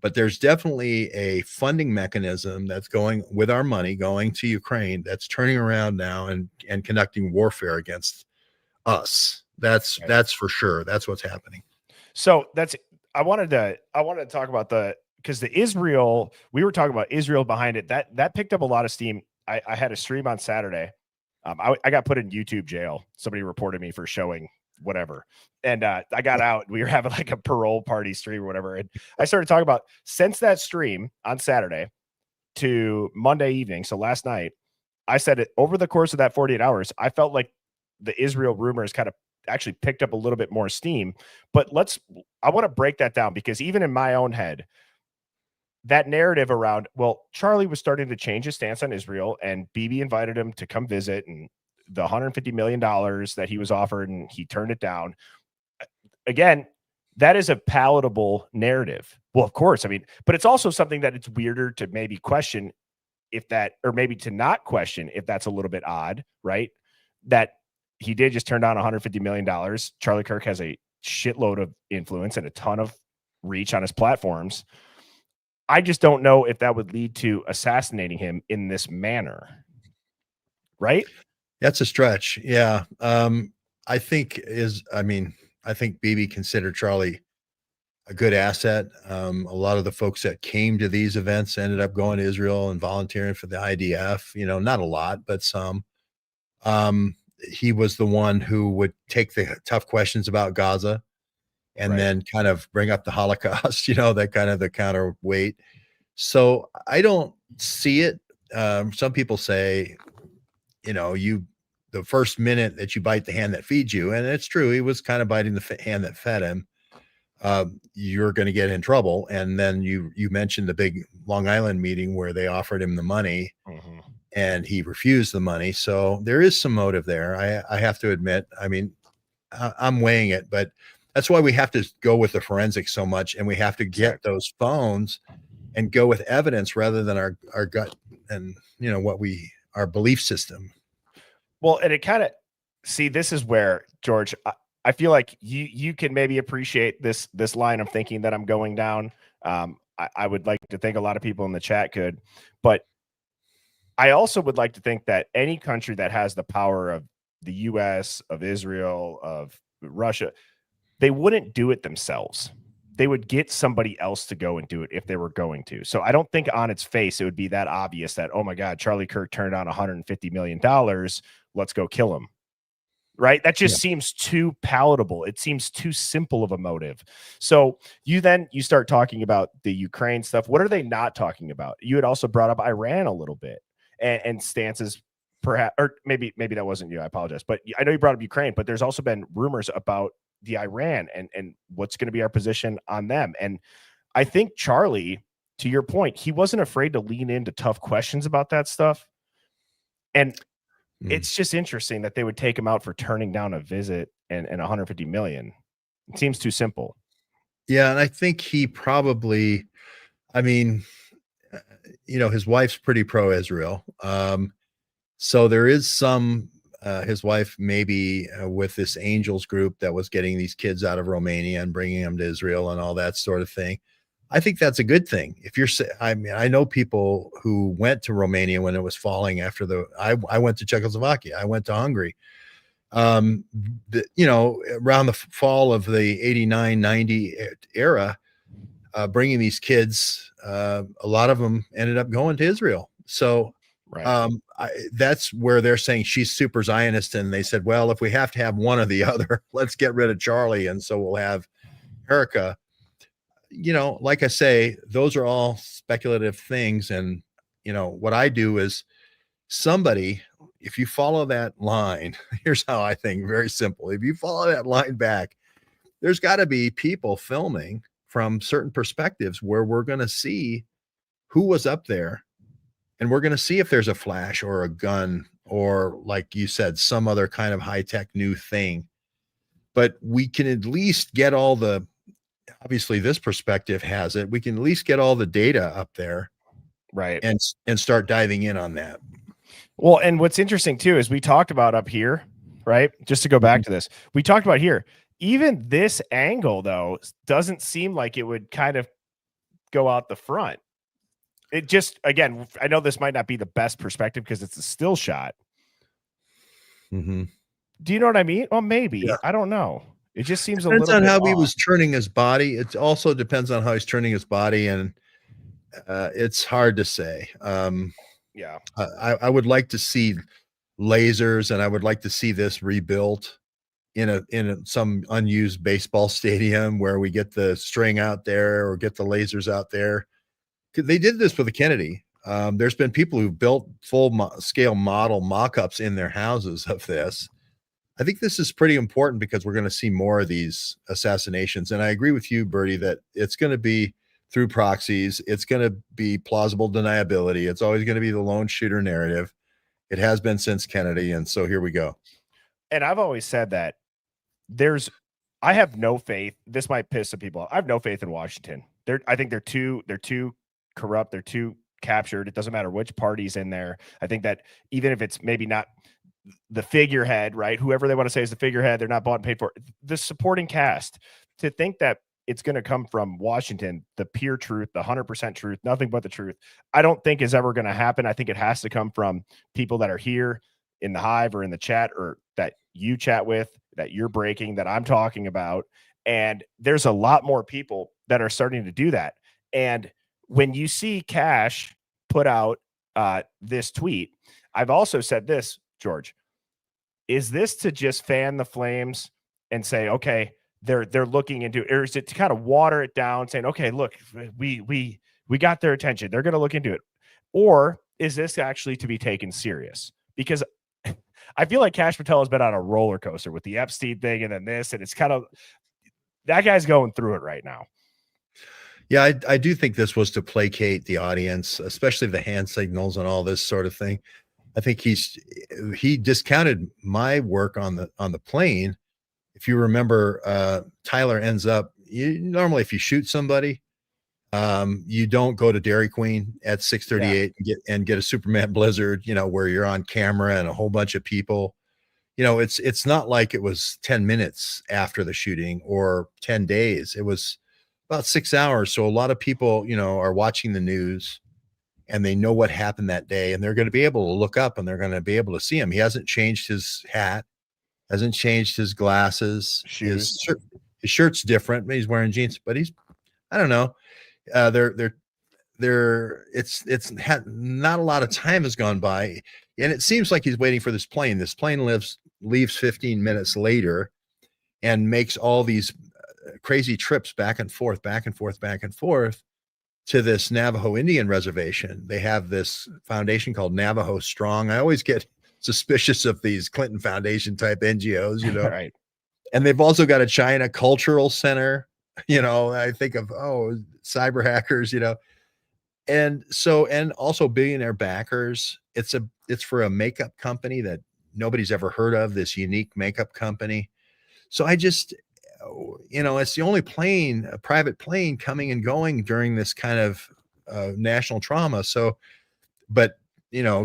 but there's definitely a funding mechanism that's going with our money going to Ukraine that's turning around now and conducting warfare against us. That's for sure. That's what's happening. So I wanted to talk about because the Israel, we were talking about Israel behind it. That picked up a lot of steam. I had a stream on Saturday. I got put in YouTube jail. Somebody reported me for showing whatever. And I got out. We were having like a parole party stream or whatever. And I started talking about since that stream on Saturday to Monday evening. So last night, I said it over the course of that 48 hours, I felt like the Israel rumors kind of actually picked up a little bit more steam. But I want to break that down because even in my own head, that narrative around, well, Charlie was starting to change his stance on Israel and Bibi invited him to come visit and the $150 million that he was offered and he turned it down. Again, that is a palatable narrative. Well, of course, I mean, but it's also something that it's weirder to maybe question if that, or maybe to not question if that's a little bit odd, right? That he did just turn down $150 million. Charlie Kirk has a shitload of influence and a ton of reach on his platforms. I just don't know if that would lead to assassinating him in this manner. Right? That's a stretch. Yeah. I think Bibi considered Charlie a good asset. A lot of the folks that came to these events ended up going to Israel and volunteering for the IDF, not a lot, but some. He was the one who would take the tough questions about Gaza and then kind of bring up the Holocaust, that kind of the counterweight. So I don't see it. Some people say, the first minute that you bite the hand that feeds you, and it's true, he was kind of biting the hand that fed him, you're going to get in trouble. And then you mentioned the big Long Island meeting where they offered him the money and he refused the money. So there is some motive there. I have to admit, I'm weighing it, but that's why we have to go with the forensics so much. And we have to get those phones and go with evidence rather than our gut and, our belief system. Well, and it kind of, this is where, George, I feel like you can maybe appreciate this line of thinking that I'm going down. I would like to think a lot of people in the chat could, but I also would like to think that any country that has the power of the US, of Israel, of Russia, they wouldn't do it themselves. They would get somebody else to go and do it if they were going to. So I don't think on its face it would be that obvious that, oh my God, Charlie Kirk turned down $150 million. Let's go kill him. Right? That just seems too palatable. It seems too simple of a motive. So you start talking about the Ukraine stuff. What are they not talking about? You had also brought up Iran a little bit and stances, perhaps, or maybe that wasn't you. I apologize. But I know you brought up Ukraine, but there's also been rumors about the Iran and what's going to be our position on them. And I think Charlie, to your point, he wasn't afraid to lean into tough questions about that stuff. And it's just interesting that they would take him out for turning down a visit and 150 million. It seems too simple. Yeah. And I think he probably, his wife's pretty pro-Israel. So there is some, his wife maybe with this angels group that was getting these kids out of Romania and bringing them to Israel and all that sort of thing. I think that's a good thing. If you're, I know people who went to Romania when it was falling after I went to Czechoslovakia. I went to Hungary. Around the fall of the 89, 90 era, bringing these kids, a lot of them ended up going to Israel. So that's where they're saying she's super Zionist. And they said, well, if we have to have one or the other, let's get rid of Charlie. And so we'll have Erica. Like I say, those are all speculative things. And, what I do is if you follow that line, here's how I think, very simple. If you follow that line back, there's got to be people filming from certain perspectives where we're going to see who was up there. And we're going to see if there's a flash or a gun or, like you said, some other kind of high-tech new thing. But we can at least get obviously this perspective has it. We can at least get all the data up there. Right. And start diving in on that. Well, and what's interesting too, is we talked about up here, right? Just to go back to this, we talked about here, even this angle though, doesn't seem like it would kind of go out the front. It just, again, I know this might not be the best perspective because it's a still shot. Mm-hmm. Do you know what I mean? Well, maybe. Yeah. I don't know. It just seems depends a little on how off. He was turning his body. It also depends on how he's turning his body, and it's hard to say. I would like to see lasers, and I would like to see this rebuilt. in some unused baseball stadium where we get the string out there or get the lasers out there. They did this with the Kennedy. There's been people who've built full scale model mock-ups in their houses of this. I think this is pretty important because we're going to see more of these assassinations. And I agree with you, Bertie, that it's going to be through proxies. It's going to be plausible deniability. It's always going to be the lone shooter narrative. It has been since Kennedy. And so here we go. And I've always said that I have no faith. This might piss some people off. I have no faith in Washington. I think they're too corrupt. They're too captured. It doesn't matter which party's in there. I think that even if it's maybe not the figurehead, right? Whoever they want to say is the figurehead, they're not bought and paid for. The supporting cast, to think that it's going to come from Washington, the pure truth, the 100% truth, nothing but the truth, I don't think is ever going to happen. I think it has to come from people that are here in the Hive or in the chat, or that you chat with, that you're breaking, that I'm talking about. And there's a lot more people that are starting to do that. And when you see Cash put out this tweet, I've also said this, George, is this to just fan the flames and say, okay, they're looking into it, or is it to kind of water it down, saying, okay, look, we got their attention, they're going to look into it? Or is this actually to be taken serious? Because I feel like Cash Patel has been on a roller coaster with the Epstein thing and then this, and it's kind of, that guy's going through it right now. Yeah, I do think this was to placate the audience, especially the hand signals and all this sort of thing. I think he discounted my work on the plane. If you remember, Tyler ends up, normally if you shoot somebody, you don't go to Dairy Queen at 6:38 and get a Superman Blizzard, where you're on camera and a whole bunch of people. It's not like it was 10 minutes after the shooting or 10 days. It was about 6 hours. So a lot of people, are watching the news and they know what happened that day, and they're going to be able to look up and they're going to be able to see him. He hasn't changed his hat, hasn't changed his glasses. His shirt's different. He's wearing jeans, but I don't know. It's had not a lot of time has gone by, and it seems like he's waiting for this plane. This plane leaves 15 minutes later and makes all these crazy trips back and forth to this Navajo Indian reservation. They have this foundation called Navajo Strong. I always get suspicious of these Clinton Foundation type NGOs, Right. And they've also got a China Cultural Center. I think of, cyber hackers, and also billionaire backers. It's for a makeup company that nobody's ever heard of, this unique makeup company. So I just, it's the only a private plane coming and going during this kind of national trauma. So, but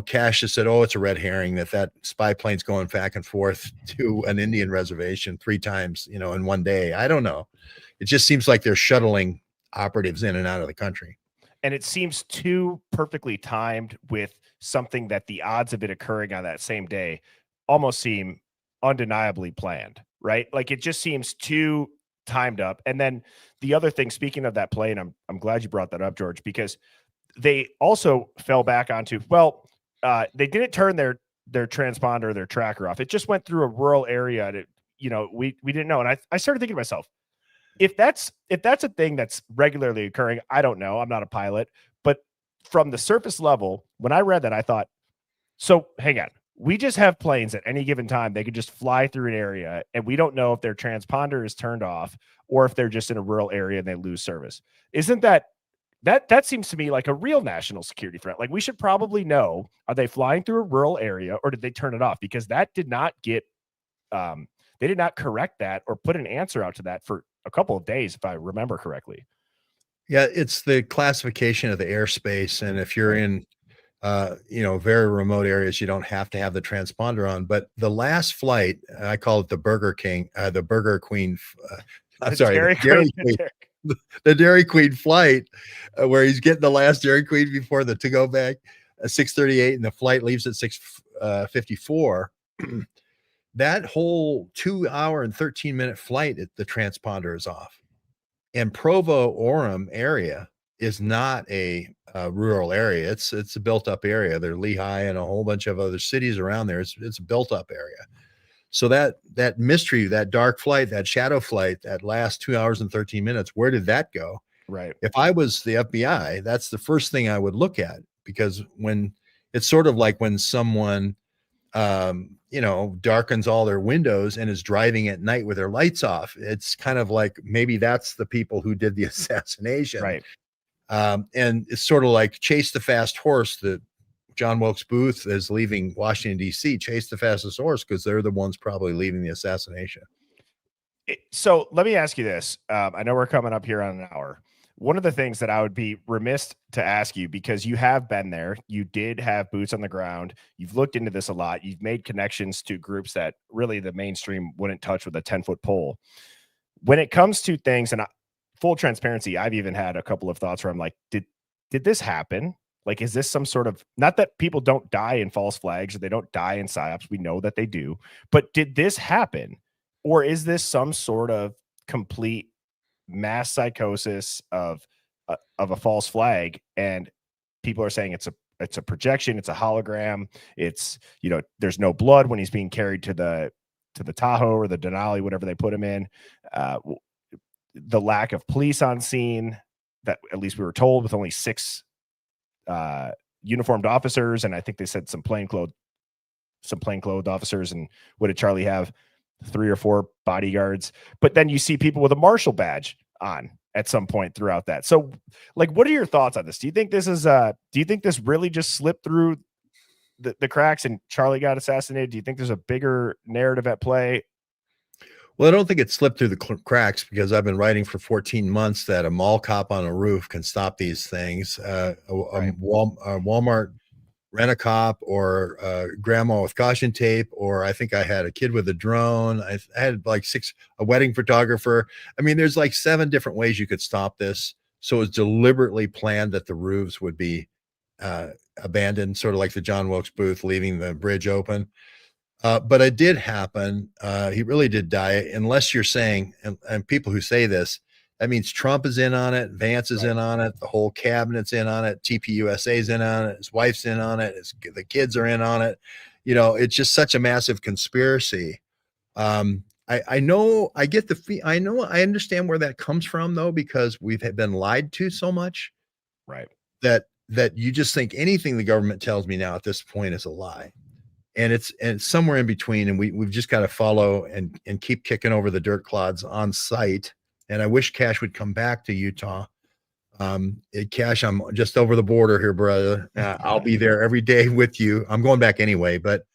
Cash has said, it's a red herring that spy plane's going back and forth to an Indian reservation 3 times, in one day. I don't know. It just seems like they're shuttling operatives in and out of the country. And it seems too perfectly timed with something that the odds of it occurring on that same day almost seem undeniably planned, right? Like it just seems too timed up. And then the other thing, speaking of that plane, I'm glad you brought that up, George, because they also fell back onto, they didn't turn their transponder, their tracker off. It just went through a rural area. And we didn't know. And I started thinking to myself, if that's a thing that's regularly occurring, I don't know. I'm not a pilot, but from the surface level, when I read that, I thought, so hang on, we just have planes at any given time. They could just fly through an area and we don't know if their transponder is turned off or if they're just in a rural area and they lose service. Isn't that seems to me like a real national security threat? Like we should probably know, are they flying through a rural area or did they turn it off? Because that did not get, they did not correct that or put an answer out to that for a couple of days, if I remember correctly. Yeah, it's the classification of the airspace. And if you're in, very remote areas, you don't have to have the transponder on. But the last flight, I call it the Burger Queen. The Dairy Queen flight, where he's getting the last Dairy Queen before the to-go bag, 6:38, and the flight leaves at 6:54. That whole 2 hour and 13-minute flight, the transponder is off. And Provo Orem area is not a rural area. It's a built up area. There are Lehigh and a whole bunch of other cities around there. It's a built up area. So that mystery, that dark flight, that shadow flight, that last 2 hours and 13 minutes, where did that go? Right. If I was the FBI, that's the first thing I would look at, because when it's sort of like when someone darkens all their windows and is driving at night with their lights off. It's kind of like maybe that's the people who did the assassination. Right. And it's sort of like chase the fast horse that John Wilkes Booth is leaving Washington, D.C. Chase the fastest horse, because they're the ones probably leaving the assassination. So let me ask you this. I know we're coming up here on an hour. One of the things that I would be remiss to ask you, because you have been there, you did have boots on the ground, you've looked into this a lot, you've made connections to groups that really the mainstream wouldn't touch with a 10-foot pole. When it comes to things, and full transparency, I've even had a couple of thoughts where I'm like, did this happen? Like, is this some sort of, not that people don't die in false flags or they don't die in psyops, we know that they do, but did this happen? Or is this some sort of complete mass psychosis of a false flag, and people are saying it's a projection, it's a hologram, it's, there's no blood when he's being carried to the Tahoe or the Denali, whatever they put him in, the lack of police on scene, that at least we were told, with only 6 uniformed officers, and I think they said some plainclothes officers, and what did Charlie have? 3 or 4 bodyguards. But then you see people with a marshal badge on at some point throughout that. So, like, what are your thoughts on this? Do you think this is do you think this really just slipped through the cracks and Charlie got assassinated? Do you think there's a bigger narrative at play? Well, I don't think it slipped through the cracks, because I've been writing for 14 months that a mall cop on a roof can stop these things. Right. Walmart rent-a-cop, or grandma with caution tape, or I think I had a kid with a drone. I had like 6, a wedding photographer. I mean, there's like 7 different ways you could stop this. So it's deliberately planned that the roofs would be abandoned, sort of like the John Wilkes Booth leaving the bridge open. But it did happen. He really did die, unless you're saying, and people who say this, that means Trump is in on it, Vance is in on it, the whole cabinet's in on it, TPUSA is in on it, his wife's in on it, the kids are in on it. It's just such a massive conspiracy. I know, I understand where that comes from, though, because we've been lied to so much, right? That you just think anything the government tells me now at this point is a lie. And it's somewhere in between, and we've just got to follow and keep kicking over the dirt clods on site. And I wish Cash would come back to Utah. Cash, I'm just over the border here, brother. I'll be there every day with you. I'm going back anyway, but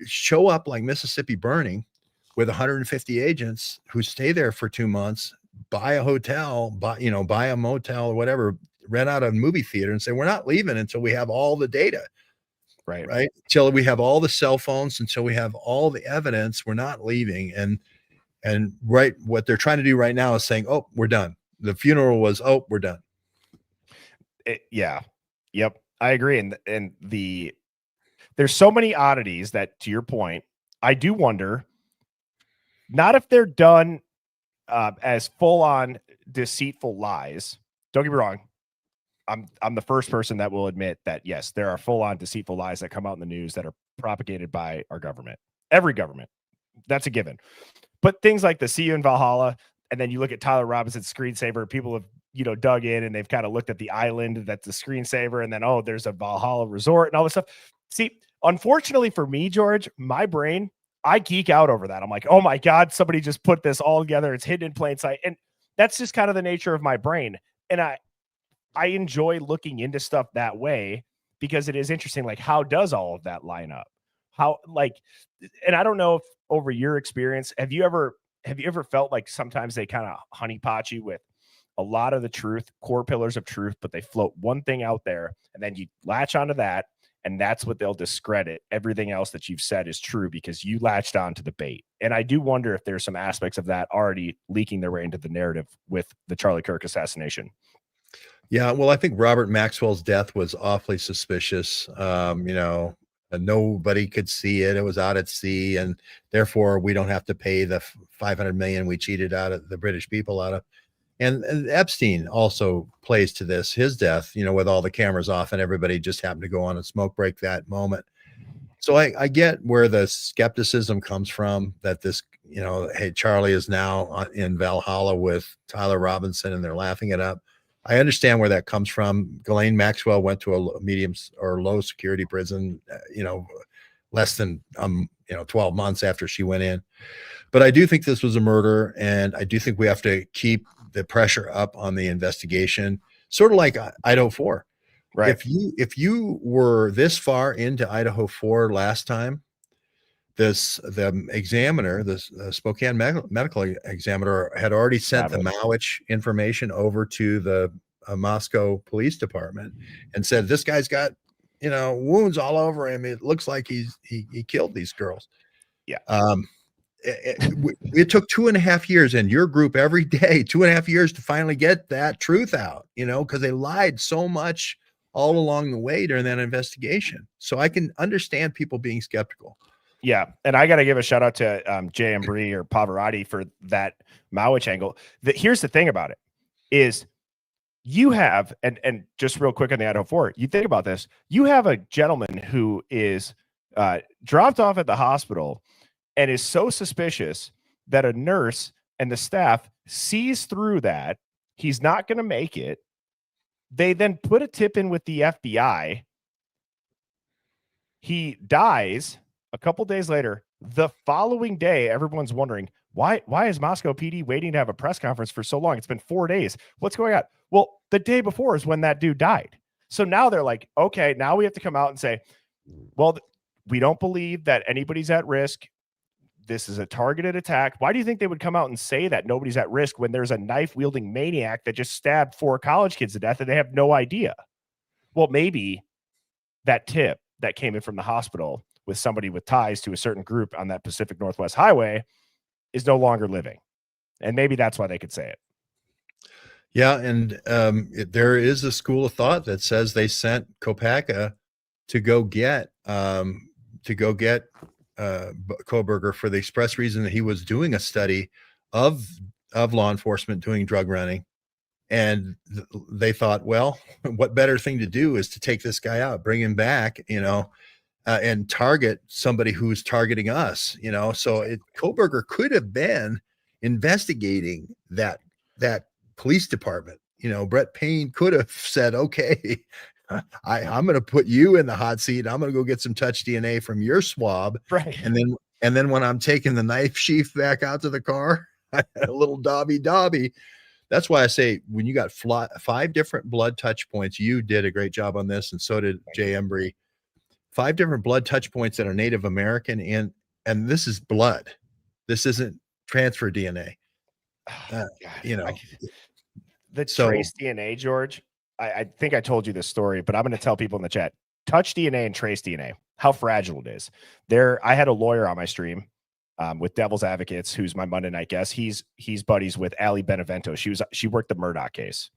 show up like Mississippi Burning with 150 agents who stay there for 2 months, buy a hotel, buy a motel or whatever, rent out a movie theater, and say, we're not leaving until we have all the data. Right. Until we have all the cell phones, until we have all the evidence, we're not leaving. And what they're trying to do right now is saying, oh, we're done. The funeral was, oh, we're done. Yeah. Yep. I agree. And there's so many oddities that, to your point, I do wonder, not if they're done as full on deceitful lies. Don't get me wrong. I'm the first person that will admit that, yes, there are full on deceitful lies that come out in the news that are propagated by our government, every government. That's a given. But things like the See You in Valhalla, and then you look at Tyler Robinson's screensaver, people have, dug in and they've kind of looked at the island that's the screensaver, and then, oh, there's a Valhalla resort and all this stuff. See, unfortunately for me, George, my brain, I geek out over that. I'm like, oh my God, somebody just put this all together. It's hidden in plain sight. And that's just kind of the nature of my brain. And I enjoy looking into stuff that way, because it is interesting. Like, how does all of that line up? And I don't know if, over your experience, have you ever felt like sometimes they kind of honeypot you with a lot of the truth, core pillars of truth, but they float one thing out there and then you latch onto that, and that's what they'll discredit. Everything else that you've said is true because you latched on to the bait. And I do wonder if there's some aspects of that already leaking their way into the narrative with the Charlie Kirk assassination. Yeah, well, I think Robert Maxwell's death was awfully suspicious. Nobody could see it. It was out at sea, and therefore we don't have to pay the $500 million we cheated out of the British people out of. And Epstein also plays to this, his death, with all the cameras off and everybody just happened to go on a smoke break that moment. So I get where the skepticism comes from, that this, hey, Charlie is now in Valhalla with Tyler Robinson and they're laughing it up. I understand where that comes from. Ghislaine Maxwell went to a medium or low security prison, less than 12 months after she went in. But I do think this was a murder, and I do think we have to keep the pressure up on the investigation, sort of like Idaho 4. Right. If you were this far into Idaho 4 last time, the examiner, the Spokane medical examiner, had already sent the Mowich information over to the Moscow Police Department and said, this guy's got wounds all over him. It looks like he killed these girls. Yeah. It took 2.5 years, and your group every day, 2.5 years to finally get that truth out, because they lied so much all along the way during that investigation. So I can understand people being skeptical. Yeah. And I got to give a shout out to Jay Embry or Pavarotti for that Mowich angle. Here's the thing about it is you have, and just real quick on the Idaho 4, you think about this, you have a gentleman who is dropped off at the hospital and is so suspicious that a nurse and the staff sees through that. He's not going to make it. They then put a tip in with the FBI. He dies a couple days later. The following day, everyone's wondering, why is Moscow PD waiting to have a press conference for so long? It's been 4 days. What's going on? Well, the day before is when that dude died. So now they're like, okay, now we have to come out and say, well, we don't believe that anybody's at risk. This is a targeted attack. Why do you think they would come out and say that nobody's at risk when there's a knife-wielding maniac that just stabbed 4 college kids to death and they have no idea? Well, maybe that tip that came in from the hospital with somebody with ties to a certain group on that Pacific Northwest Highway is no longer living. And maybe that's why they could say it. Yeah, and there is a school of thought that says they sent Kopacka to go get Koberger for the express reason that he was doing a study of law enforcement doing drug running, and they thought, well, what better thing to do is to take this guy out, bring him back, and target somebody who's targeting us, So Koberger could have been investigating that police department. Brett Payne could have said, okay, I'm going to put you in the hot seat. I'm going to go get some touch DNA from your swab. Right. And then when I'm taking the knife sheath back out to the car, a little dobby. That's why I say, when you got 5 different blood touch points, you did a great job on this. And so did Jay Embry. 5 different blood touch points that are Native American. And this is blood. This isn't transfer DNA. Trace DNA, George. I think I told you this story, but I'm going to tell people in the chat, touch DNA and trace DNA, how fragile it is. I had a lawyer on my stream with Devil's Advocates, who's my Monday night guest. He's buddies with Allie Benevento. She worked the Murdoch case.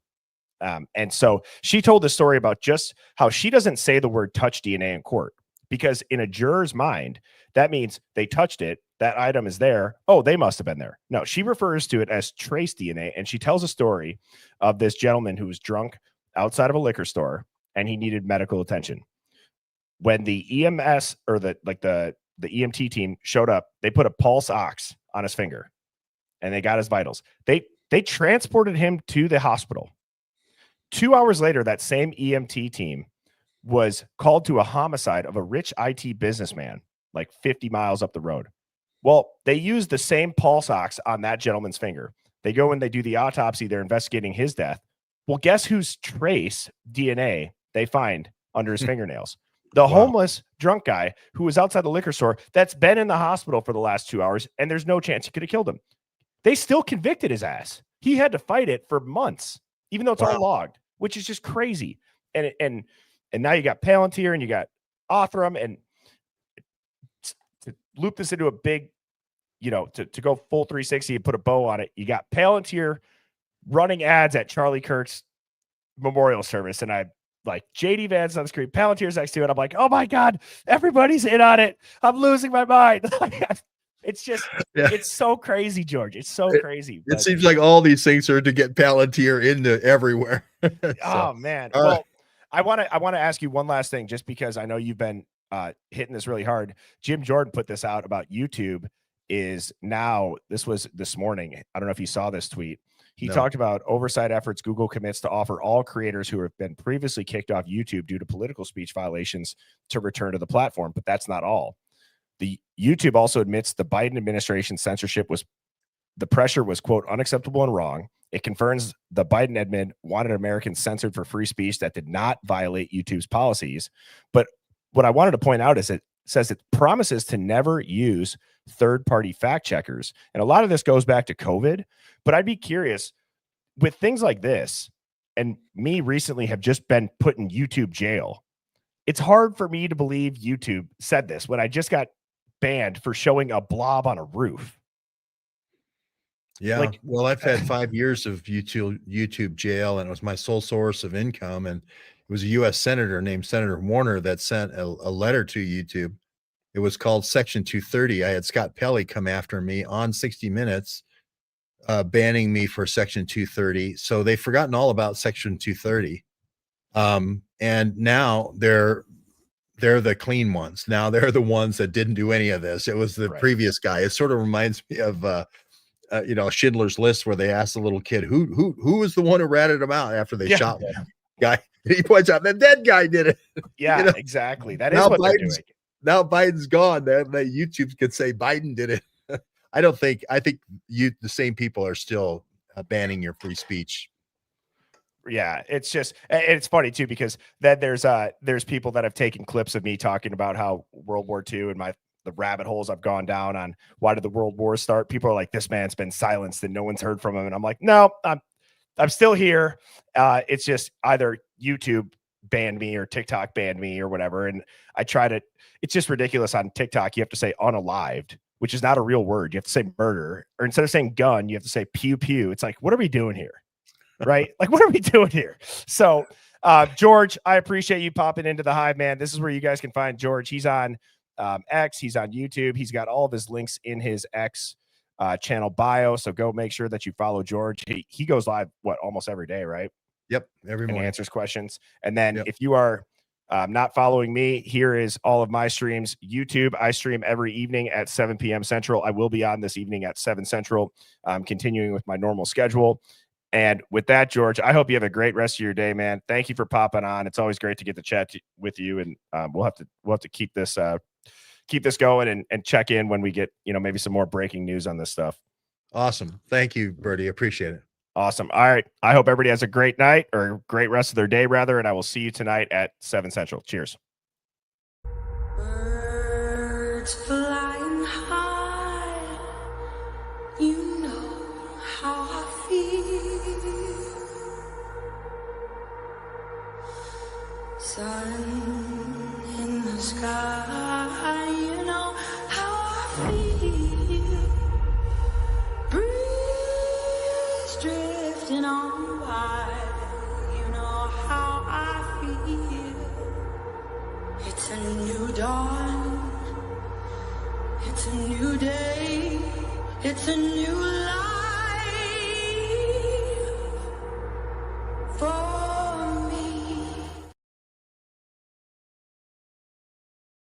And so she told the story about just how she doesn't say the word touch DNA in court, because in a juror's mind, that means they touched it. That item is there. Oh, they must have been there. No, she refers to it as trace DNA. And she tells a story of this gentleman who was drunk outside of a liquor store and he needed medical attention. When the EMS or the EMT team showed up, they put a pulse ox on his finger and they got his vitals. They transported him to the hospital. 2 hours later, that same EMT team was called to a homicide of a rich IT businessman like 50 miles up the road. Well, they used the same pulse ox on that gentleman's finger. They go and they do the autopsy. They're investigating his death. Well, guess whose trace DNA they find under his fingernails? The homeless drunk guy who was outside the liquor store that's been in the hospital for the last 2 hours, and there's no chance he could have killed him. They still convicted his ass. He had to fight it for months, even though it's all logged, which is just crazy. And now you got Palantir and you got Othram, and to loop this into a big, to go full 360 and put a bow on it, you got Palantir running ads at Charlie Kirk's memorial service. And I like JD Vance on the screen, Palantir's next to it. I'm like, oh my God, everybody's in on it. I'm losing my mind. It's just, it's so crazy, George. It's so crazy. It seems like all these things are to get Palantir into everywhere. Oh man. Well, I want to ask you one last thing, just because I know you've been hitting this really hard. Jim Jordan put this out about YouTube. Is now, this was this morning. I don't know if you saw this tweet. He talked about oversight efforts. Google commits to offer all creators who have been previously kicked off YouTube due to political speech violations to return to the platform. But that's not all. The YouTube also admits the Biden administration censorship the pressure was, quote, unacceptable and wrong. It confirms the Biden admin wanted Americans censored for free speech that did not violate YouTube's policies. But what I wanted to point out is it says it promises to never use third-party fact checkers. And a lot of this goes back to COVID, but I'd be curious with things like this, and me recently have just been put in YouTube jail. It's hard for me to believe YouTube said this when I just got banned for showing a blob on a roof. Yeah. Well, I've had 5 years of YouTube jail, and it was my sole source of income. And it was a U.S. senator named Senator Warner that sent a letter to YouTube. It was called Section 230. I had Scott Pelley come after me on 60 Minutes, banning me for Section 230. So they've forgotten all about Section 230. And now they're the clean ones. Now they're the ones that didn't do any of this. It was the previous guy. It sort of reminds me of Schindler's List, where they asked the little kid who was the one who ratted him out after they shot one guy. And he points out the dead guy did it. Yeah, exactly. That is what they're doing. Now Biden's gone. That YouTube could say Biden did it. I think the same people are still banning your free speech. Yeah, it's funny too, because then there's people that have taken clips of me talking about how World War II and the rabbit holes I've gone down on why did the world wars start. People are like, this man's been silenced and no one's heard from him. And I'm like, no, I'm still here. It's just either YouTube banned me or TikTok banned me or whatever. And it's just ridiculous. On TikTok, you have to say unalived, which is not a real word. You have to say murder, or instead of saying gun, you have to say pew pew. It's like, what are we doing here? Right? Like, what are we doing here? So, George, I appreciate you popping into the Hive, man. This is where you guys can find George. He's on X. He's on YouTube. He's got all of his links in his X channel bio. So go make sure that you follow George. He goes live, almost every day, right? Yep. Every morning. And answers questions. And then if you are not following me, here is all of my streams. YouTube, I stream every evening at 7 p.m. Central. I will be on this evening at 7 Central, continuing with my normal schedule. And with that, George, I hope you have a great rest of your day, man. Thank you for popping on. It's always great to get to chat with you. And we'll have to keep this going and check in when we get, maybe some more breaking news on this stuff. Awesome. Thank you, Bertie. Appreciate it. Awesome. All right. I hope everybody has a great night, or a great rest of their day, rather. And I will see you tonight at 7 Central. Cheers. Birds flying high, you know how I feel. Sun in the sky, you know how I feel. Breeze drifting on by, you know how I feel. It's a new dawn, it's a new day, it's a new life.